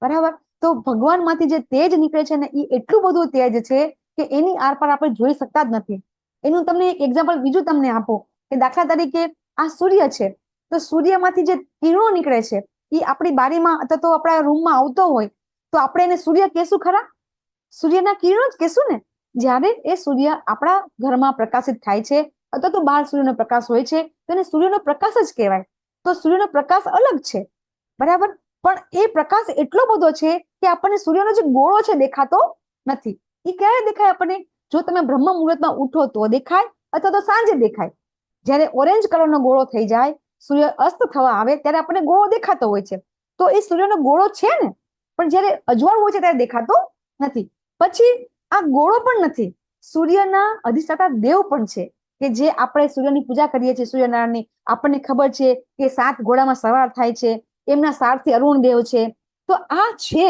બરાબર. તો ભગવાનમાંથી જે તેજ નીકળે છે ને એ એટલું બધું તેજ છે કે એની આરપાર આપણે જોઈ શકતા જ નથી. એનું તમને એક એક્ઝામ્પલ બીજું તમને આપો કે દાખલા તરીકે આ સૂર્ય છે, તો સૂર્યમાંથી જે કિરણો નીકળે છે એ આપણી બારીમાં અથવા તો આપણા રૂમમાં આવતો હોય તો આપણે એને સૂર્ય કહેશું ખરા? સૂર્યના કિરણો જ કહેશું ને. જ્યારે એ સૂર્ય આપણા ઘરમાં પ્રકાશિત થાય છે અથવા તો બહાર સૂર્યનો પ્રકાશ હોય છે તો એને સૂર્યનો પ્રકાશ જ કહેવાય. તો સૂર્યનો પ્રકાશ અલગ છે, બરાબર. પણ એ પ્રકાશ એટલો બધો છે કે આપણને સૂર્યનો જે ગોળો છે દેખાતો નથી. એ ક્યારે દેખાય આપણને? જો તમે બ્રહ્મ મુહૂર્તમાં ઉઠો તો દેખાય, અથવા તો સાંજે દેખાય. જ્યારે ઓરેન્જ કલરનો ગોળો થઈ જાય, સૂર્ય અસ્ત થવા આવે ત્યારે આપણને ગોળો દેખાતો હોય છે. તો એ સૂર્યનો ગોળો છે ને, પણ જ્યારે અજવાળું હોય છે ત્યારે દેખાતો નથી. પછી આ ગોળો પણ નથી, સૂર્યના અધિષ્ઠાતા દેવ પણ છે કે જે આપણે સૂર્યની પૂજા કરીએ છીએ, સૂર્યનારાયણની. આપણને ખબર છે કે 7 ઘોડામાં સવાર થાય છે, એમના સારથી અરુણ દેવ છે. તો આ છે,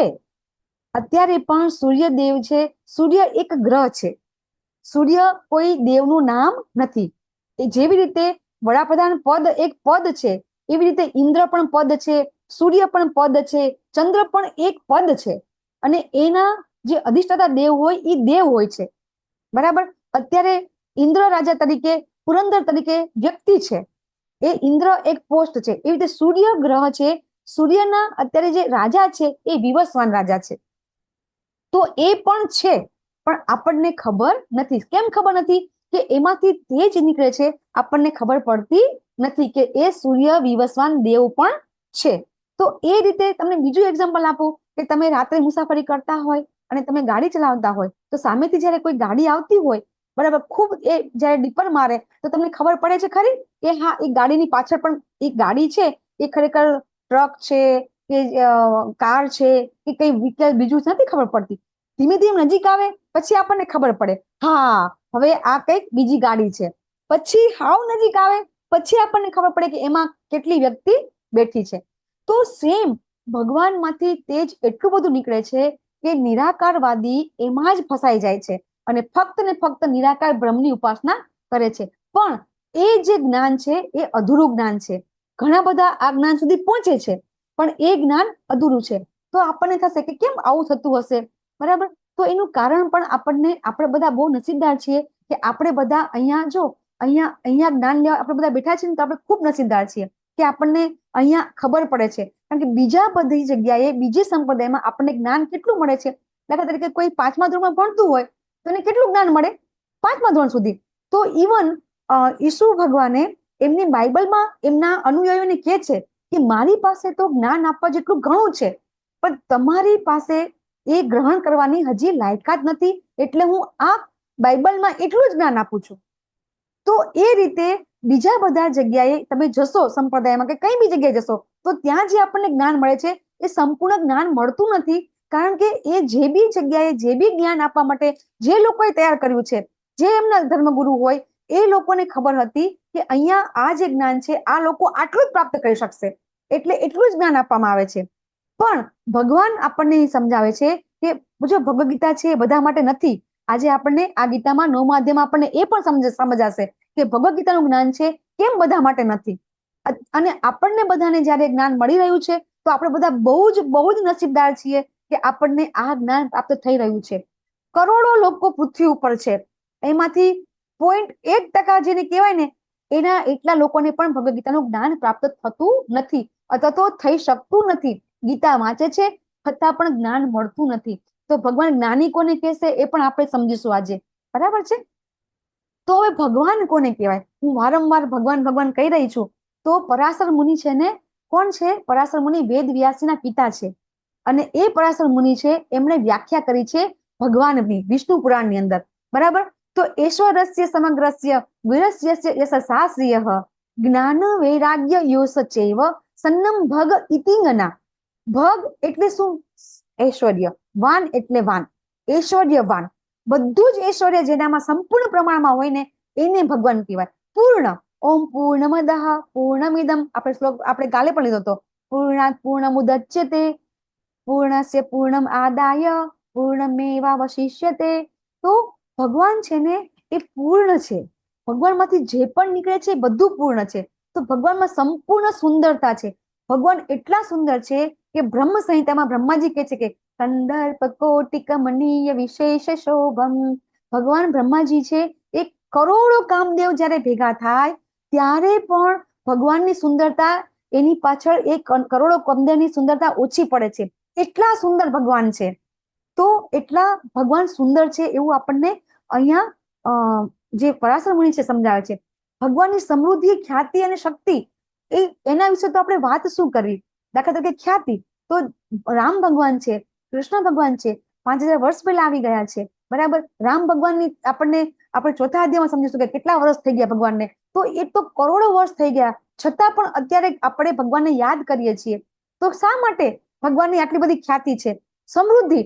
અત્યારે પણ સૂર્યદેવ છે. સૂર્ય એક ગ્રહ છે, સૂર્ય કોઈ દેવનું નામ નથી. એ જેવી રીતે વડાપ્રધાન પદ એક પદ છે, એવી રીતે ઇન્દ્ર પણ પદ છે, સૂર્ય પણ પદ છે, ચંદ્ર પણ એક પદ છે, અને એના જે અધિષ્ઠાતા દેવ હોય એ દેવ હોય છે, બરાબર. અત્યારે ઇન્દ્ર રાજા તરીકે, પુરંદર તરીકે વ્યક્તિ છે, એ ઇન્દ્ર એક પોસ્ટ છે. એવી રીતે સૂર્ય ગ્રહ છે, સૂર્યના અત્યારે જે રાજા છે એ વિવસ્વાન રાજા છે. તો એ પણ છે, પણ આપણને ખબર નથી. કેમ ખબર નથી? કે એમાંથી તેજ નીકળે છે, આપણને ખબર પડતી નથી કે એ સૂર્ય વિવસ્વાન દેવ પણ છે. તો એ રીતે તમને બીજું એક્ઝામ્પલ આપું કે તમે રાત્રે મુસાફરી કરતા હોય અને તમે ગાડી ચલાવતા હોય તો સામેથી જ્યારે કોઈ ગાડી આવતી હોય, બરાબર, ખૂબ એ જ્યારે ડીપર મારે તો તમને ખબર પડે છે ખરી કે હા, એ ગાડીની પાછળ પણ એક ગાડી છે, એ ખરેખર ટ્રક છે કે કાર છે કે કઈ વ્હીકલ બીજું નથી ખબર પડતી. ધીમે ધીમે નજીક આવે પછી આપણને ખબર પડે, હા, હવે આ કઈક બીજી ગાડી છે. પછી હાવ નજીક આવે પછી આપણને ખબર પડે કે એમાં કેટલી વ્યક્તિ બેઠી છે. તો સેમ ભગવાનમાંથી તેજ એટલું બધું નીકળે છે કે નિરાકારવાદી એમાં જ ફસાઈ જાય છે અને ફક્ત ને ફક્ત નિરાકાર બ્રહ્મની ઉપાસના કરે છે. પણ એ જે જ્ઞાન છે એ અધૂરું જ્ઞાન છે. ઘણા બધા આ જ્ઞાન સુધી પહોંચે છે, પણ એ જ્ઞાન અધૂરું છે. તો આપણને થશે કે કેમ આવું થતું હશે, બરાબર. તો એનું કારણ પણ આપણે બધા બહુ નસીબદાર છીએ કે આપણે બધા અહીંયા જ્ઞાન લેવા આપણે બધા બેઠા છીએ ને, તો આપણે ખૂબ નસીબદાર છીએ કે આપણને અહીંયા ખબર પડે છે. કારણ કે બીજા બધી જગ્યાએ, બીજી સંપ્રદાયમાં આપણને જ્ઞાન કેટલું મળે છે. દાખલા તરીકે કોઈ 5મા ધોરણમાં ભણતું હોય તો એને કેટલું જ્ઞાન મળે? 5મા ધોરણ સુધી. તો ઇવન ઈસુ ભગવાને એમની બાઇબલમાં એમના અનુયાયીઓને કહે છે કે મારી પાસે તો જ્ઞાન આપવા જેટલું ઘણું છે, પણ તમારી પાસે એ ગ્રહણ કરવાની હજી લાયકાત નથી, એટલે હું આ બાઇબલમાં એટલું જ જ્ઞાન આપું છું. તો એ રીતે બીજા બધા જગ્યાએ તમે જશો, સંપ્રદાયમાં કે કઈ બી જગ્યાએ જશો, તો ત્યાં જે આપણને જ્ઞાન મળે છે એ સંપૂર્ણ જ્ઞાન મળતું નથી. કારણ કે એ જે બી જગ્યાએ જે બી જ્ઞાન આપવા માટે જે લોકોએ તૈયાર કર્યું છે, જે એમના ધર્મગુરુ હોય, એ લોકોને ખબર હતી કે અહીંયા આ જે જ્ઞાન છે આ લોકો આટલું જ પ્રાપ્ત કરી શકશે, એટલે એટલું જ જ્ઞાન આપવામાં આવે છે. પણ ભગવાન આપણને સમજાવે છે કે જો ભગવદ ગીતા છે એ બધા માટે નથી. આજે આપણને આ ગીતામાં 9મા અધ્યાયમાં આપણને એ પણ સમજાશે કે ભગવદ ગીતાનું જ્ઞાન છે કેમ બધા માટે નથી. અને આપણને બધાને જ્યારે જ્ઞાન મળી રહ્યું છે તો આપણે બધા બહુ જ નસીબદાર છીએ કે આપણને આ જ્ઞાન પ્રાપ્ત થઈ રહ્યું છે. કરોડો લોકો પૃથ્વી ઉપર છે, એમાંથી 0.1% જેને કહેવાય ને, એના એટલા લોકોને પણ ભગવદ ગીતાનું જ્ઞાન પ્રાપ્ત થતું નથી અથવા તો થઈ શકતું નથી. ગીતા વાંચે છે છતાં પણ જ્ઞાન મળતું નથી. તો ભગવાન જ્ઞાની કોને કહેશે એ પણ આપણે સમજીશું આજે, બરાબર છે. તો હવે ભગવાન કોને કહેવાય? હું વારંવાર ભગવાન ભગવાન કહી રહી છું. તો પરાશર મુનિ છે ને, કોણ છે? પરાશર મુનિ વેદ વ્યાસજીના પિતા છે, અને એ પરાશર મુનિ છે એમણે વ્યાખ્યા કરી છે ભગવાનની વિષ્ણુ પુરાણની અંદર, બરાબર. તો ઐશ્વરસ્ય સમગ્રસ્ય વીરસ્ય યશ શાસ્ત્રીય જ્ઞાન વૈરાગ્ય યોસ ચૈવ સન્નમ ભગ ઇતિંગના. ભગ એટલે શું? ઐશ્વર્ય. વાન એટલે વાન, ઐશ્વર્યવાન. બધું જ ઐશ્વર્ય જેનામાં સંપૂર્ણ પ્રમાણમાં હોય ને એને ભગવાન કહેવાય. પૂર્ણ. ઓમ પૂર્ણમદઃ પૂર્ણમિદમ, આપણે શ્લોક આપણે કાલે પણ લીધો હતો. પૂર્ણાત પૂર્ણમુદચ્યતે પૂર્ણસ્ય પૂર્ણમ આદાય પૂર્ણમેવાવશિષ્યતે. તો ભગવાન છે ને એ પૂર્ણ છે. ભગવાનમાંથી જે પણ નીકળે છે એ બધું પૂર્ણ છે. તો ભગવાનમાં સંપૂર્ણ સુંદરતા છે. ભગવાન એટલા સુંદર છે કે બ્રહ્મ સંહિતામાં બ્રહ્માજી કહે છે કે કંદર્પ કોટિક મનીય વિશેષ શોભમ. ભગવાન બ્રહ્માજી છે એ કરોડો કામદેવ જ્યારે ભેગા થાય ત્યારે પણ ભગવાનની સુંદરતા એની પાછળ એક કરોડો કામદેવની સુંદરતા ઓછી પડે છે. એટલા સુંદર ભગવાન છે. તો એટલા ભગવાન સુંદર છે એવું આપણને અહીંયા જે પરાશર મુનિ છે સમજાવે છે. ભગવાનની સમૃદ્ધિ, ખ્યાતિ અને શક્તિ એના વિશે તો આપણે વાત શું કરવી. દાખલા તરીકે ખ્યાતિ, તો રામ ભગવાન છે, કૃષ્ણ ભગવાન છે, 5000 વર્ષ પહેલા આવી ગયા છે, બરાબર. રામ ભગવાનની આપણે ચોથા અધ્યાયમાં સમજીશું કે કેટલા વર્ષ થઈ ગયા ભગવાનને. તો એ તો કરોડો વર્ષ થઈ ગયા, છતાં પણ અત્યારે આપણે ભગવાનને યાદ કરીએ છીએ. તો શા માટે ભગવાનની આટલી બધી ખ્યાતિ છે? સમૃદ્ધિ.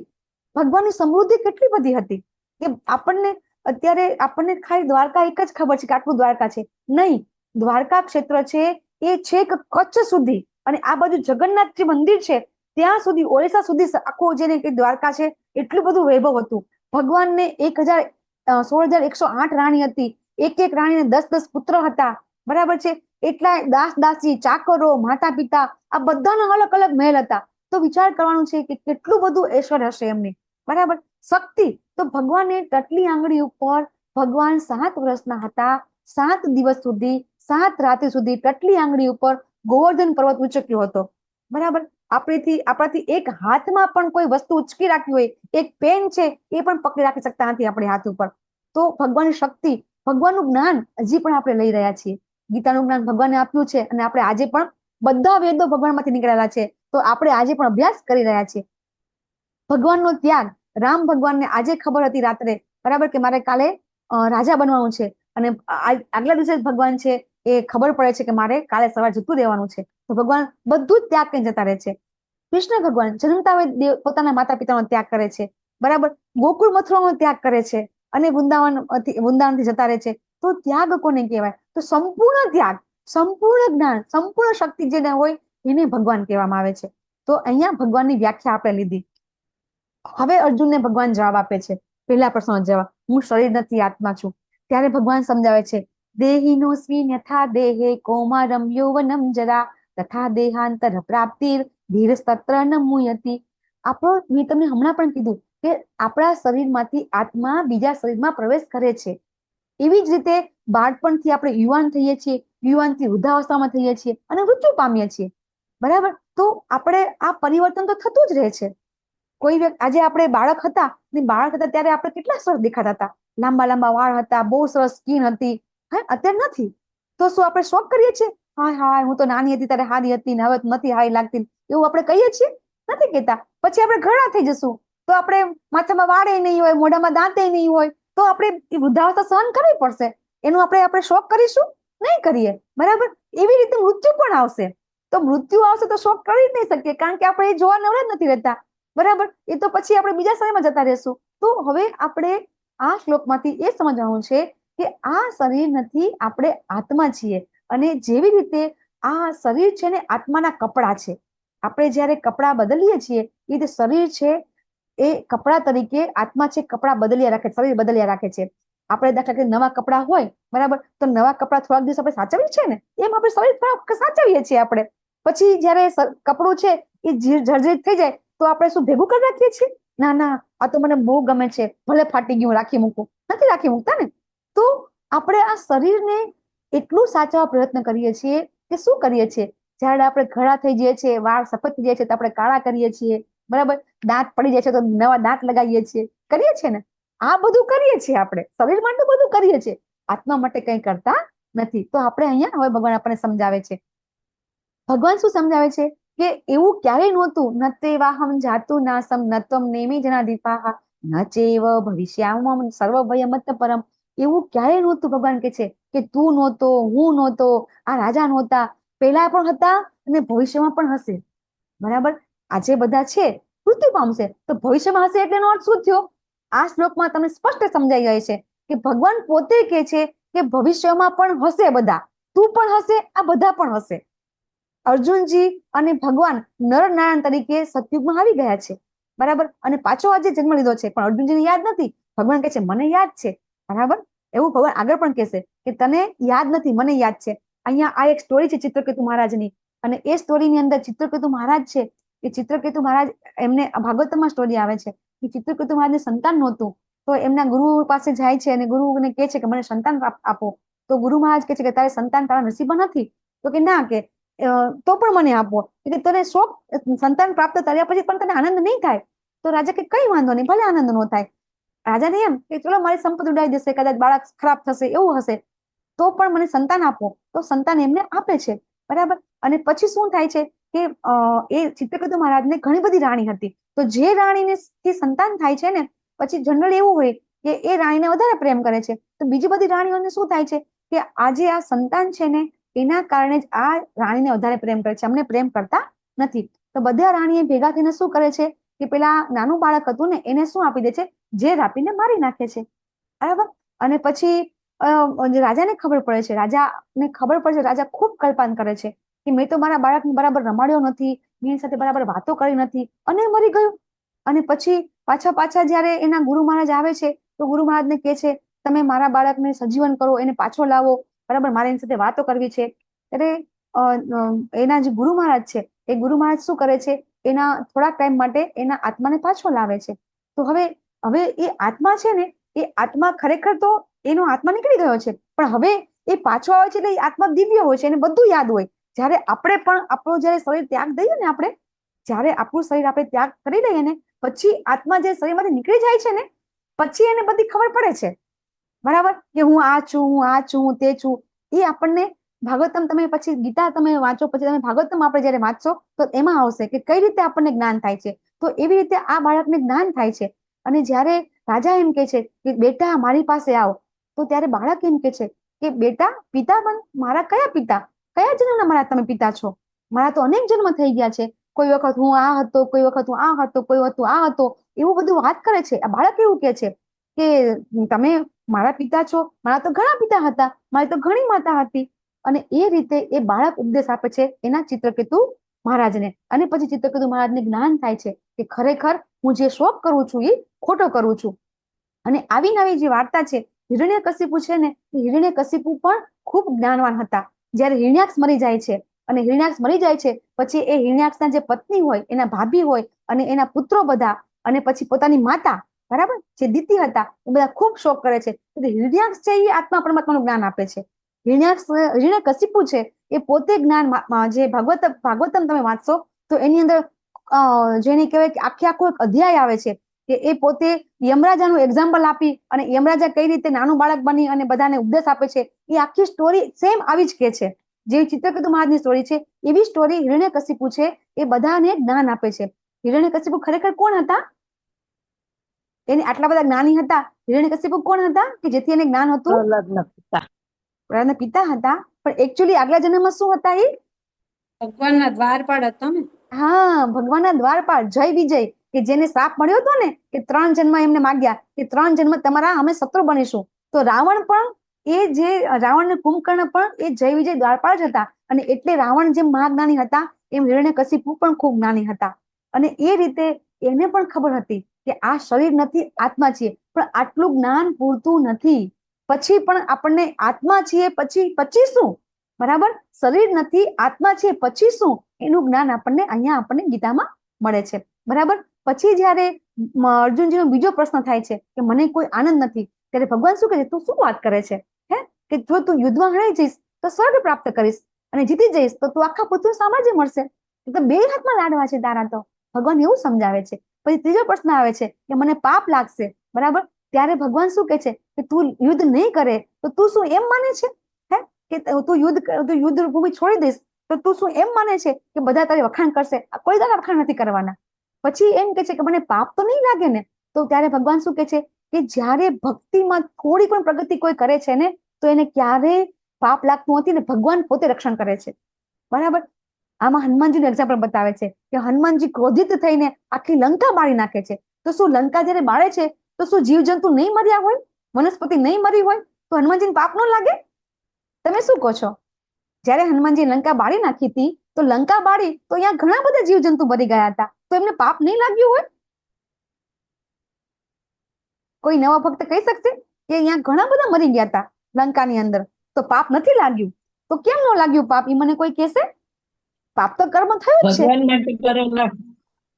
ભગવાનની સમૃદ્ધિ કેટલી બધી હતી કે આપણને ખાલી દ્વારકા એક જ ખબર છે કે આટલું દ્વારકા છે. નહીં, દ્વારકા ક્ષેત્ર છે એ છેક કચ્છ સુધી, અને આ બાજુ જગન્નાથજી મંદિર છે ત્યાં સુધી, ઓરિસ્સા સુધી આખું જેને કે દ્વારકા છે એટલું બધું વૈભવ હતું. ભગવાનને 16,108 રાણી હતી. એક રાણીને 10 પુત્ર હતા, બરાબર છે. એટલા દાસ દાસી, ચાકરો, માતા પિતા, આ બધાના અલગ અલગ મહેલ હતા. તો વિચાર કરવાનું છે કે કેટલું બધું ઐશ્વર્ય હશે એમની, બરાબર. શક્તિ, તો ભગવાને ટટલી આંગળી ઉપર ભગવાન 7 વર્ષના હતા, 7 દિવસ સુધી, 7 રાત્રિ સુધી ટટલી આંગળી ઉપર ગોવર્ધન પર્વત ઉચક્યો હતો, બરાબર. આપણાથી એક હાથમાં પણ કોઈ વસ્તુ ઉચકી રાખી હોય, એક પેન છે એ પણ પકડી રાખી શકતા નથી આપણે હાથ ઉપર. તો ભગવાનની શક્તિ, ભગવાનનું જ્ઞાન હજી પણ આપણે લઈ રહ્યા છીએ. ગીતાનું જ્ઞાન ભગવાને આપ્યું છે, અને આપણે આજે પણ બધા વેદો ભગવાનમાંથી નીકળેલા છે, તો આપણે આજે પણ અભ્યાસ કરી રહ્યા છીએ. ભગવાનનો ત્યાગ, રામ ભગવાનને આજે ખબર હતી રાત્રે, બરાબર, કે મારે કાલે રાજા બનવાનું છે, અને આગલા દિવસે ભગવાન છે એ ખબર પડે છે કે મારે કાલે સવારે જતું રહેવાનું છે. તો ભગવાન બધું જ ત્યાગ કરીને જતા રહે છે. કૃષ્ણ ભગવાન જન્મતા પોતાના માતા પિતાનો ત્યાગ કરે છે, બરાબર. ગોકુળ મથુરાનો ત્યાગ કરે છે, અને વૃંદાવનથી જતા રહે છે. તો ત્યાગ કોને કહેવાય? તો સંપૂર્ણ ત્યાગ, સંપૂર્ણ જ્ઞાન, સંપૂર્ણ શક્તિ જેને હોય એને ભગવાન કહેવામાં આવે છે. તો અહીંયા ભગવાનની વ્યાખ્યા આપણે લીધી. હવે અર્જુનને ભગવાન જવાબ આપે છે. પહેલા પ્રશ્નનો જવાબ, હું શરીર નથી, આત્મા છું. ત્યારે ભગવાન સમજાવે છે, દેહિનોસ્મિન યથા દેહે કૌમારમ યૌવનમ જરા તથા દેહાંતર પ્રાપ્તિર ધીરસ્તત્ર ન મુયતિ. મેં તમને હમણાં પણ કીધું કે આપણા શરીરમાંથી આત્મા બીજા શરીરમાં પ્રવેશ કરે છે. એવી જ રીતે બાળપણથી આપણે યુવાન થઈએ છીએ, યુવાનથી વૃદ્ધાવસ્થામાં થઈએ છીએ, અને મૃત્યુ પામીએ છીએ, બરાબર. તો આપણે આ પરિવર્તન તો થતું જ રહે છે. કોઈ વ્યક્તિ, આજે આપણે બાળક હતા ત્યારે આપણે કેટલા સરસ દેખાતા હતા, લાંબા લાંબા વાળ હતા, બહુ સરસ સ્કિન હતી. અત્યારે નથી. તો શું આપણે શોખ કરીએ છીએ? હાય હું તો નાની હતી ત્યારે હારી હતી ને હવે નથી હારી લાગતી, એવું આપણે કહીએ છીએ? નથી કહેતા. પછી આપણે ઘરડા થઈ જશું તો આપણે માથામાં વાળે નહીં હોય, મોઢામાં દાંતે નહીં હોય, તો આપણે વૃદ્ધાવસ્થા સહન કરવી પડશે. એનું આપણે શોખ કરીશું? નહીં કરીએ, બરાબર. એવી રીતે મૃત્યુ પણ આવશે. તો મૃત્યુ આવશે તો શોખ કરી જ નહીં શકીએ, કારણ કે આપણે એ જોવા નવરા જ નથી રહેતા, બરાબર. એ તો પછી આપણે બીજા સમયમાં જતા રહેશું. તો હવે આપણે આ શ્લોકમાંથી એ સમજવાનું છે કે આ શરીર નથી, આપણે આત્મા છીએ. અને જેવી રીતે આ શરીર છે ને આત્માના કપડા છે. આપણે જયારે કપડા બદલીએ છીએ એ રીતે શરીર છે એ કપડા તરીકે, આત્મા છે કપડા બદલ્યા રાખે, શરીર બદલ્યા રાખે છે. આપણે દાખલા કે નવા કપડા હોય, બરાબર, તો નવા કપડા થોડાક દિવસ આપણે સાચવીએ છીએ ને, એમ આપણે શરીર થોડાક સાચવીએ છીએ આપણે. પછી જયારે કપડું છે એ જર્જરિત થઈ જાય તો આપણે શું ભેગું કરી રાખીએ છીએ? ના, આ તો મને બહુ ગમે છે, ભલે ફાટી ગયું રાખી મૂકું, નથી રાખી મૂકતા ને. તો આપણે આ શરીરને એટલું સાચવવા પ્રયત્ન કરીએ છીએ કે શું કરીએ છીએ? જયારે આપણે ઘણા થઈ જઈએ છીએ, વાળ સફેદ થઈ જાય છે તો આપણે કાળા કરીએ છીએ, બરાબર. દાંત પડી જાય છે તો નવા દાંત લગાવીએ છીએ, કરીએ છીએ ને. આ બધું કરીએ છીએ આપણે, શરીર માટે બધું કરીએ છીએ, આત્મા માટે કંઈ કરતા નથી. તો આપણે અહીંયા હવે ભગવાન આપણને સમજાવે છે. ભગવાન શું સમજાવે છે કે એવું ક્યારેય નહોતું. ન તે વાહમ જાતું નાસમ ન ત્વમ નેમિ જનાદીપાહ ન ચેવ ભવિષ્યામમ સર્વભયમત પરમ. એવું ક્યારેય નહોતું. ભગવાન કે છે કે તું નહોતો, હું નહોતો, આ રાજા નહોતા, પહેલા પણ હતા અને ભવિષ્યમાં પણ હશે. બરાબર. આજે બધા છે મૃત્યુ પામશે, તો ભવિષ્યમાં હશે એટલે એનો અર્થ શું થયો? આ શ્લોકમાં તમને સ્પષ્ટ સમજાઈ જાય છે કે ભગવાન પોતે કે છે કે ભવિષ્યમાં પણ હશે બધા, તું પણ હશે, આ બધા પણ હશે. અર્જુનજી અને ભગવાન નરનારાયણ તરીકે સતયુગમાં આવી ગયા છે. બરાબર. અને પાછો આજે જન્મ લીધો છે, પણ અર્જુનજીને યાદ નથી. ભગવાન કહે છે મને યાદ છે. બરાબર. એવું ભગવાન આગળ પણ કહેશે કે તને યાદ નથી, મને યાદ છે. અહીંયા આ એક સ્ટોરી છે ચિત્રકેતુ મહારાજની, અને એ સ્ટોરીની અંદર ચિત્રકેતુ મહારાજ છે એ ચિત્રકેતુ મહારાજ, એમને ભાગવતમાં સ્ટોરી આવે છે કે ચિત્રકેતુ મહારાજને સંતાન નહોતું, તો એમના ગુરુ પાસે જાય છે અને ગુરુને કહે છે કે મને સંતાન આપો. તો ગુરુ મહારાજ કહે છે કે તારે સંતાન તારા નસીબમાં નથી. તો કે ના, કે તો પણ મને આપો. કે તને શોખ સંતાન પ્રાપ્ત કર્યા પછી પણ તને આનંદ નહીં થાય. તો રાજા કે કઈ વાંધો નહીં, ભલે આનંદ ન થાય. રાજાને એમ કે ચલો મારી સંપત્તિ ઉડાઈ જશે, કદાચ બાળક ખરાબ થશે, એવું હશે, તો પણ મને સંતાન આપો. તો સંતાન એમને આપે છે. બરાબર. અને પછી શું થાય છે કે એ ચિત્રકેતુ મહારાજને ઘણી બધી રાણી હતી. તો જે રાણીને સંતાન થાય છે ને, પછી જનરલ એવું હોય કે એ રાણીને વધારે પ્રેમ કરે છે. તો બીજી બધી રાણીઓને શું થાય છે કે આજે આ સંતાન છે ને એના કારણે જ આ રાણીને વધારે પ્રેમ કરે છે, અમને પ્રેમ કરતા નથી. તો બધા રાણીએ ભેગા થઈને શું કરે છે કે પેલા નાનું બાળક હતું ને એને શું આપી દે છે, ઝેર આપીને મારી નાખે છે. બરાબર. અને પછી રાજાને ખબર પડે છે, રાજા ખૂબ કલ્પાન કરે છે કે મેં તો મારા બાળકને બરાબર રમાડ્યો નથી, મેં એની સાથે બરાબર વાતો કરી નથી, અને મરી ગયું. અને પછી પાછા જયારે એના ગુરુ મહારાજ આવે છે તો ગુરુ મહારાજને કહે છે તમે મારા બાળકને સજીવન કરો, એને પાછો લાવો, બરાબર, મારે એની સાથે વાતો કરવી છે. ત્યારે એના જે ગુરુ મહારાજ છે એ ગુરુ મહારાજ શું કરે છે, એના થોડાક ટાઈમ માટે એના આત્માને પાછો લાવે છે. તો હવે એ આત્મા છે ને, એ આત્મા ખરેખર તો એનો આત્મા નીકળી ગયો છે, પણ હવે એ પાછો આવે છે એટલે એ આત્મા દિવ્ય હોય છે, એને બધું યાદ હોય. જયારે આપણે પણ આપણું જયારે શરીર ત્યાગ દઈએ ને, જયારે આપણું શરીર આપણે ત્યાગ કરી દઈએ ને, પછી આત્મા જે શરીરમાંથી નીકળી જાય છે ને, પછી એને બધી ખબર પડે છે. બરાબર. કે હું આ છું, હું આ છું, હું તે છું. એ આપણને ભાગવતમ, તમે પછી ગીતા તમે વાંચો, પછી તમે ભાગવતમ આપણે જયારે વાંચશો તો એમાં આવશે કે કઈ રીતે આપણને જ્ઞાન થાય છે. તો એવી રીતે આ બાળકને જ્ઞાન થાય છે. અને જયારે રાજા એમ કે છે કે બેટા મારી પાસે આવો, તો ત્યારે બાળક એમ કે છે કે બેટા પિતા બન, મારા કયા પિતા, કયા જન્મના મારા તમે પિતા છો? મારા તો અનેક જન્મ થઈ ગયા છે. કોઈ વખત હું આ હતો, કોઈ વખત હું આ હતો, કોઈ વખત આ હતો, એવું બધું વાત કરે છે. આ બાળક એવું કે છે કે તમે મારા પિતા છો, મારા તો ઘણા પિતા હતા, મારી તો ઘણી માતા હતી. અને એ રીતે એ બાળક ઉપદેશ આપે છે એના ચિત્રકેતુ મહારાજને. અને પછી ચિત્રકેતુ મહારાજને જ્ઞાન થાય છે કે ખરેખર હું જે શોક કરું છું એ ખોટો કરું છું. અને આવી નવી જે વાર્તા છે, હિરણ્યકશિપુ છે ને, એ હિરણ્યકશિપુ પણ ખૂબ જ્ઞાનવાન હતા. જયારે હિરણ્યાક્ષ મરી જાય છે, અને હિરણ્યાક્ષ મરી જાય છે પછી એ હિરણ્યાક્ષના જે પત્ની હોય, એના ભાભી હોય, અને એના પુત્રો બધા, અને પછી પોતાની માતા, બરાબર, જે દિતિ હતા, એ બધા ખૂબ શોક કરે છે. હિરણ્યાક્ષ છે એ આત્મા પરમાત્માનું જ્ઞાન આપે છે. હિરણ્યકશિપુ છે એ પોતે જ્ઞાન, જે ભાગવતમ તમે વાંચશો તો એની અંદર જેને કહેવાય કે આખો એક અધ્યાય આવે છે કે એ પોતે યમરાજાનું એક્ઝામ્પલ આપી અને યમરાજા કઈ રીતે નાનું બાળક બની અને બધાને ઉપદેશ આપે છે. એ આખી સ્ટોરી સેમ આવી જ કે છે. જે ચિત્રકેતુ મહારાજની સ્ટોરી છે એવી સ્ટોરી હિરણ્યકશિપુ છે, એ બધાને જ્ઞાન આપે છે. હિરણ્યકશિપુ ખરેખર કોણ હતા? એને આટલા બધા જ્ઞાની હતા. હિરણ્યકશિપુ કોણ હતા કે જેથી એને જ્ઞાન હતું? પ્રહલાદના પિતા હતા. પણ એકચ્યુઅલી આગલા જન્મમાં શું હતા? એ ભગવાનના દ્વારપાળ હતા ને. હા, ભગવાનના દ્વારપાળ, જય વિજય, કે જેને શ્રાપ મળ્યો હતો ને કે 3 જન્મ એમને માગ્યા કે 3 જન્મ તમારા અમે શત્રુ બનીશું. તો રાવણ પણ, એ જે રાવણ ને કુંભકર્ણ પણ એ જય વિજય દ્વારપાળ જ હતા. અને એટલે રાવણ જેમ મહાજ્ઞાની હતા એમ હિરણ્યકશિપુ પણ ખૂબ જ્ઞાની હતા. અને એ રીતે એને પણ ખબર હતી કે આ શરીર નથી, આત્મા છીએ. પણ આટલું જ્ઞાન પૂરતું નથી. પછી પણ આપણને આત્મા છીએ પછી શું? બરાબર. શરીર નથી, આત્મા છે, પછી શું? એનું જ્ઞાન આપણને ગીતામાં મળે છે. બરાબર. પછી જયારે અર્જુનજીનો બીજો પ્રશ્ન થાય છે કે મને કોઈ આનંદ નથી, ત્યારે ભગવાન શું કહે છે? તું શું વાત કરે છે? કે જો તું યુદ્ધમાં હરાઈ જઈશ તો સ્વર્ગ પ્રાપ્ત કરીશ, અને જીતી જઈશ તો તું આખા પૃથ્વીનું સામ્રાજ્ય મળશે. તો 2 હાથમાં લાડવા છે તારા તો. ભગવાન એવું સમજાવે છે. પછી ત્રીજો પ્રશ્ન આવે છે કે મને પાપ લાગશે, બરાબર? ત્યારે ભગવાન શું કહે છે કે તું યુદ્ધ નહીં કરે તો તું શું એમ માને છે હે કે તું યુદ્ધ ભૂમિ છોડી દઈશ તો તું શું એમ માને છે કે બધા તારી વખાણ કરશે? કોઈ તારા વખાણ નથી કરવાના. પછી એમ કે છે કે મને પાપ તો નહીં લાગે ને? તો ત્યારે ભગવાન શું કે છે કે જ્યારે ભક્તિમાં થોડી પણ પ્રગતિ કોઈ કરે છે ને તો એને ક્યારેય પાપ લાગતું નથી ને ભગવાન પોતે રક્ષણ કરે છે, બરાબર? આમાં હનુમાનજીનું એક્ઝામ્પલ બતાવે છે કે હનુમાનજી ક્રોધિત થઈને આખી લંકા બાળી નાખે છે. તો શું લંકા જયારે બાળે છે તો શું જીવજંતુ નહીં મર્યા હોય, વનસ્પતિ નહીં મરી હોય તો હનુમાનજીને પાપ ન લાગે? તમે શું કહો છો? જયારે હનુમાનજી લંકા બાળી નાખી હતી તો લંકા બાળી તો અહીંયા ઘણા બધા જીવજંતુ મરી ગયા હતા, તો એમને પાપ નહીં લાગ્યું હોય? કોઈ નવા ભક્ત કહી શકશે કે અહીંયા ઘણા બધા મરી ગયા હતા લંકાની અંદર તો પાપ નથી લાગ્યું? તો કેમ ન લાગ્યું પાપ? એ મને કોઈ કહેશે? પાપ તો કર્મ થયું જ છે.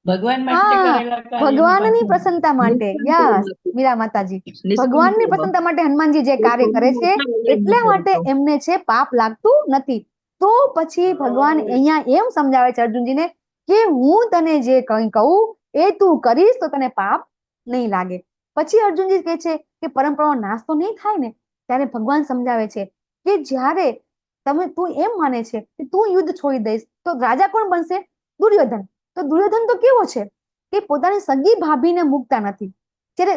ભગવાન માટે કરેલા ભગવાનની પ્રસન્નતા માટે. યસ મીરા માતાજી, ભગવાનની પ્રસન્નતા માટે હનુમાનજી જે કાર્ય કરે છે એટલા માટે એમને છે પાપ લાગતું નથી. તો પછી ભગવાન અહીંયા એમ સમજાવે છે અર્જુનજીને કે હું તને જે કંઈ કહું એ તું કરીશ તો તને પાપ નહીં લાગે. પછી અર્જુનજી કહે છે કે પરંપરાનો નાશ તો નહીં થાય ને? ત્યારે ભગવાન સમજાવે છે કે જ્યારે તું એમ માને છે કે તું યુદ્ધ છોડી દઈશ તો રાજા કોણ બનશે? દુર્યોધન. તો દુર્યોધન તો કેવો છે કે પોતાની સગી ભાભીને મૂકતા નથી. જ્યારે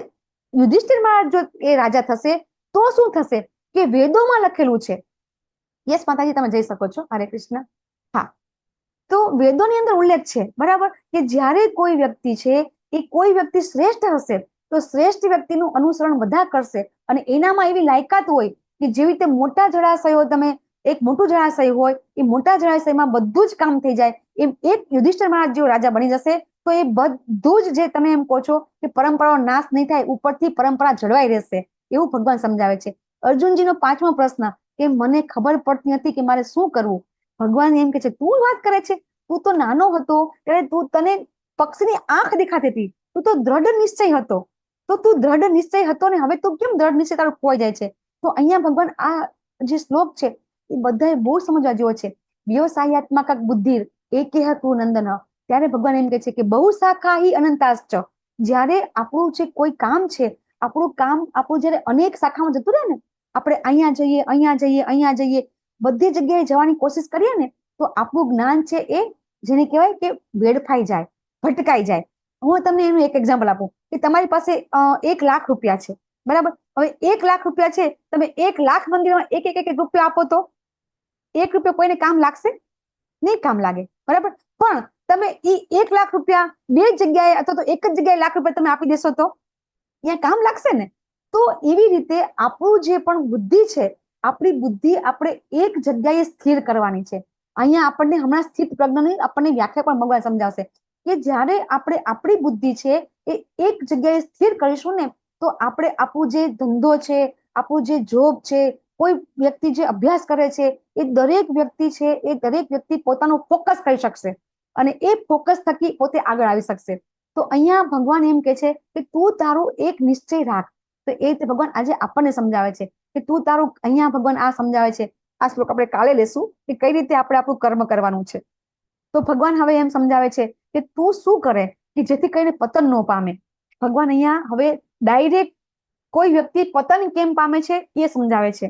યુધિષ્ઠિર મહારાજ જો એ રાજા થશે તો શું થશે કે વેદોમાં લખેલું છે. યસ માતાજી, તમે જઈ શકો છો. હરે કૃષ્ણ. હા, તો વેદોની અંદર ઉલ્લેખ છે, બરાબર, કે જ્યારે કોઈ વ્યક્તિ છે એ કોઈ વ્યક્તિ શ્રેષ્ઠ હશે તો શ્રેષ્ઠ વ્યક્તિનું અનુસરણ બધા કરશે અને એનામાં એવી લાયકાત હોય કે જેવી રીતે મોટા જળાશયો, તમે એક મોટું જળાશય હોય એ મોટા જળાશયમાં બધું જ કામ થઈ જાય એમ એક યુધિષ્ઠિર મહારાજ જેવો રાજા બની જશે તો એ બધું જ જે તમે એમ કહો છો કે પરંપરાનો નાશ નહીં થાય, ઉપરથી પરંપરા જળવાઈ રહેશે, એવું ભગવાન સમજાવે છે. અર્જુનજીનો 5મો પ્રશ્ન કે મને ખબર પડતી નથી કે મારે શું કરવું. ભગવાન એમ કે છે તું વાત કરે છે, તું તો નાનો હતો ત્યારે તને પક્ષીની આંખ દેખાતી હતી, તું તો દ્રઢ નિશ્ચય હતો, તો તું દ્રઢ નિશ્ચય હતો ને હવે તું કેમ દ્રઢ નિશ્ચય તારો ખોવાઈ જાય છે? તો અહીંયા ભગવાન આ જે શ્લોક છે એ બધાએ બહુ સમજવા જેવો છે. વ્યવસાયાત્મક બુદ્ધિ એકેહ તું નંદન. ત્યારે ભગવાન એમ કહે છે કે બહુ શાખાહી અનંતાશ્ચ. જ્યારે આપણું જે કોઈ કામ છે, આપણું જયારે અનેક શાખામાં જતું રહે ને, આપણે અહીંયા જઈએ, અહીંયા જઈએ, અહીંયા જઈએ, બધી જગ્યાએ જવાની કોશિશ કરીએ ને તો આપણું જ્ઞાન છે એ જેને કહેવાય કે વેડફાઈ જાય, ભટકાઈ જાય. હું તમને એનું એક એક્ઝામ્પલ આપું કે તમારી પાસે 1 લાખ રૂપિયા છે, બરાબર? હવે 1 લાખ રૂપિયા છે, તમે 1 લાખ મંદિરમાં એક રૂપિયો આપો તો 1 રૂપિયો કોઈને કામ લાગશે? નહીં કામ લાગે, બરાબર? પણ તમે એ 1 લાખ રૂપિયા 2 જગ્યાએ અથવા તો એક જ જગ્યાએ લાખ રૂપિયા તમે આપી દેશો તો અહીંયા કામ લાગશે ને? તો એવી રીતે આપણું જે પણ બુદ્ધિ છે, આપણી બુદ્ધિ આપણે એક જગ્યાએ સ્થિર કરવાની છે. અહીંયા આપણને હમણાં સ્થિત પ્રજ્ઞની આપણને વ્યાખ્યા પણ ભગવાન સમજાવશે કે જ્યારે આપણે આપણી બુદ્ધિ છે એ એક જગ્યાએ સ્થિર કરીશું ને તો આપણે આપણું જે ધંધો છે, આપણું જે જોબ છે, કોઈ વ્યક્તિ જે અભ્યાસ કરે છે એ દરેક વ્યક્તિ પોતાનું ફોકસ કરી શકશે અને એ ફોકસ થકી પોતે આગળ આવી શકશે. તો અહીંયા ભગવાન એમ કે છે કે તું તારું એક નિશ્ચય રાખ. તો એ રીતે ભગવાન આજે આપણને સમજાવે છે કે તું તારું, અહીંયા ભગવાન આ સમજાવે છે. આ શ્લોક આપણે કાલે લેશું કે કઈ રીતે આપણે આપણું કર્મ કરવાનું છે. તો ભગવાન હવે એમ સમજાવે છે કે તું શું કરે કે જેથી કરીને પતન ન પામે. ભગવાન અહીંયા હવે ડાયરેક્ટ કોઈ વ્યક્તિ પતન કેમ પામે છે એ સમજાવે છે.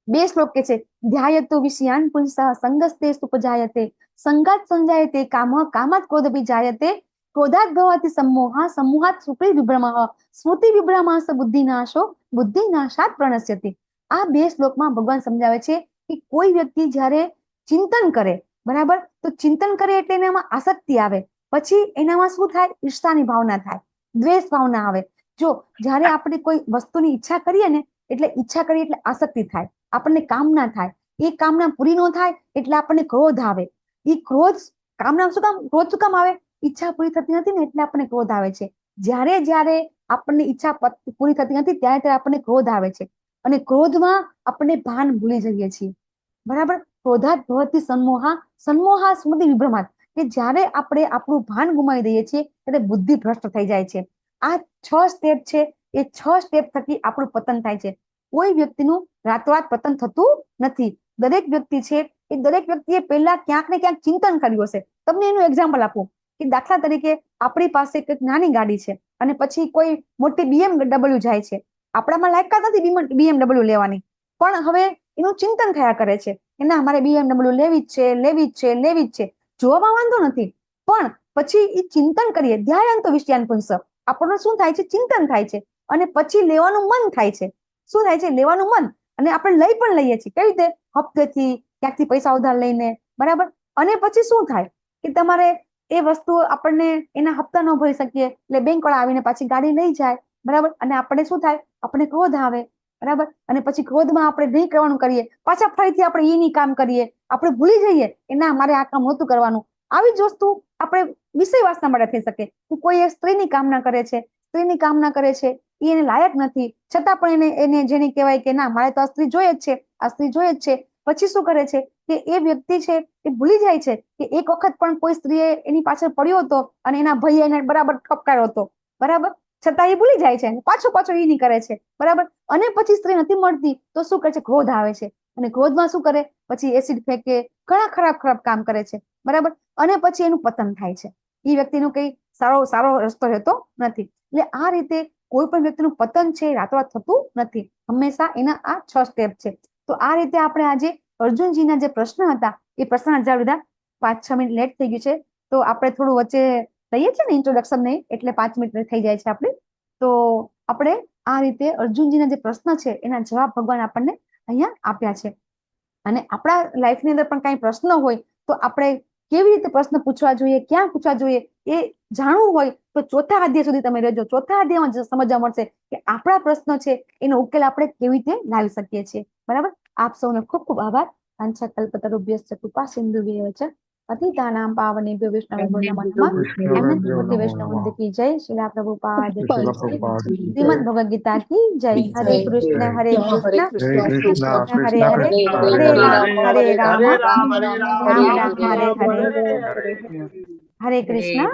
2 શ્લોક કે છે ધ્યાયતો વિષયાન પુંસઃ સંગસ્તે સુપજાયતે સંગાત સંજાયતે કામ કામાત ક્રોધ વિજાયતે ક્રોધાત ભવતિ સમ્મોહઃ સમ્મોહાત સ્મૃતિ વિભ્રમઃ સ્મૃતિ વિભ્રમઃ બુદ્ધિનાશો બુદ્ધિનાશાત પ્રણશ્યતિ. આ 2 શ્લોકમાં ભગવાન સમજાવે છે કે કોઈ વ્યક્તિ જ્યારે ચિંતન કરે, બરાબર, તો ચિંતન કરે એટલે એનામાં આસક્તિ આવે, પછી એનામાં શું થાય? ઈર્ષાની ભાવના થાય, દ્વેષ ભાવના આવે. જો જ્યારે આપણે કોઈ વસ્તુની ઈચ્છા કરીએ ને એટલે ઈચ્છા કરીએ એટલે આસક્તિ થાય, આપણને કામના થાય, એ કામના પૂરી ન થાય એટલે આપણને ક્રોધ આવે. એ ક્રોધ કામના ક્રોધ શું કામ આવે? ઈચ્છા પૂરી થતી નથી ને એટલે આપણને ક્રોધ આવે છે. જ્યારે આપણને ઈચ્છા પૂરી થતી નથી ત્યારે આપણને ક્રોધ આવે છે અને ક્રોધમાં આપણે ભાન ભૂલી જઈએ છીએ, બરાબર? ક્રોધાત ભવતિ સન્મોહા સ્મૃતિ વિભ્રમાત, કે જ્યારે આપણે આપણું ભાન ગુમાવી દઈએ છીએ ત્યારે બુદ્ધિ ભ્રષ્ટ થઈ જાય છે. આ 6 સ્ટેપ છે, એ 6 સ્ટેપ થકી આપણું પતન થાય છે. કોઈ વ્યક્તિનું રાતોરાત પતન થતું નથી. દરેક વ્યક્તિ છે એ દરેક વ્યક્તિએ પહેલા ક્યાંક ને ક્યાંક ચિંતન કર્યું હશે. તમને એનું એક્ઝામ્પલ આપું કે દાખલા તરીકે આપણી પાસે એક નાની ગાડી છે અને પછી કોઈ મોટી BMW જાય છે. આપણામાં લાયકાત નથી BMW લેવાની, પણ હવે એનું ચિંતન થયા કરે છે કે ના મારે BMW લેવી જ છે, લેવી જ છે, લેવી જ છે. જોવામાં વાંધો નથી, પણ પછી એ ચિંતન કરીએ, ધ્યાયંતો વિષયાન પુંસ, આપણને શું થાય છે? ચિંતન થાય છે અને પછી લેવાનું મન થાય છે. શું થાય છે? લેવાનું મન. અને આપણે લઈ પણ લઈએ છીએ. કેવી રીતે? હપ્તેથી, ક્યાંકથી પૈસા ઉધાર લઈને, બરાબર. અને પછી શું થાય કે તમારે એ વસ્તુ આપણને એના હપ્તા ન ભરી શકીએ એટલે બેંક વાળા આવીને પાછી ગાડી લઈ જાય, બરાબર. અને આપણે શું થાય? આપણે ક્રોધ આવે, બરાબર. અને પછી ક્રોધમાં આપણે નહીં કરવાનું કરીએ, પાછા ફરીથી આપણે એની કામ કરીએ, આપણે ભૂલી જઈએ કે ના મારે આ કામ નહોતું કરવાનું. આવી જ વસ્તુ આપણે વિષય વાસના માટે થઈ શકે. કોઈ એક સ્ત્રીની કામના કરે છે, સ્ત્રીની કામના કરે છે, એ એને લાયક નથી, છતાં પણ એને જેને કહેવાય કે ના મારે તો આ સ્ત્રી જોઈએ જ છે, આ સ્ત્રી જોઈએ જ છે. પછી શું કરે છે કે એ વ્યક્તિ છે એ ભૂલી જાય છે કે એક વખત પણ કોઈ સ્ત્રીએ એની પાછળ પડ્યો હતો અને એના ભાઈએ એને બરાબર ઠપકાર્યો હતો, બરાબર. છતાં એ ભૂલી જાય છે, પાછો એ નહીં કરે છે, બરાબર. અને પછી સ્ત્રી નથી મળતી તો શું કરે છે? ક્રોધ આવે છે. અને ક્રોધમાં શું કરે? પછી એસિડ ફેંકે, ઘણા ખરાબ કામ કરે છે, બરાબર. અને પછી એનું પતન થાય છે. એ વ્યક્તિનો કઈ સારો રસ્તો રહેતો નથી. એટલે આ રીતે કોઈ પણ વ્યક્તિનું પતન છે રાતોરાત થતું નથી. હંમેશા એના આ 6 સ્ટેપ છે. તો આ રીતે આપણે આજે અર્જુનજીના જે પ્રશ્ન હતા એ પ્રશ્નના જવાબ લીધા. 5-6 મિનિટ લેટ થઈ ગયું છે તો આપણે થોડું વચ્ચે લઈએ છીએ ને ઇન્ટ્રોડક્શન નહીં, એટલે 5 મિનિટ થઈ જાય છે આપણે. તો આપણે આ રીતે અર્જુનજીના જે પ્રશ્ન છે એના જવાબ ભગવાન આપણને અહીંયા આપ્યા છે. અને આપણા લાઈફની અંદર પણ કાંઈ પ્રશ્ન હોય તો આપણે કેવી રીતે પ્રશ્ન પૂછવા જોઈએ, ક્યાં પૂછવા જોઈએ એ જાણવું હોય તો 4થા અધ્યાય સુધી તમે રહેજો. 4થા અધ્યાયમાં સમજવા મળશે કે આપણા પ્રશ્ન છે એનો ઉકેલ આપણે કેવી રીતે લાવી શકીએ છીએ, બરાબર. આપ સૌનો ખૂબ ખૂબ આભાર. વાંછાકલ્પતરુભ્યશ્ચ કૃપા સિંધુભ્યઃ ચ પતિતાનાં પાવનેભ્યો વૈષ્ણવેભ્યો નમઃ. એમએન મૂર્તિ વૈષ્ણવ કી જય. શિલા પ્રભુપાદ કી જય. શ્રીમદ ભગવદ ગીતા કી જય. હરે કૃષ્ણ હરે કૃષ્ણ કૃષ્ણ હરે હરે, હરે રામ હરે રામ, રામ રામ હરે હરે. હરે કૃષ્ણ.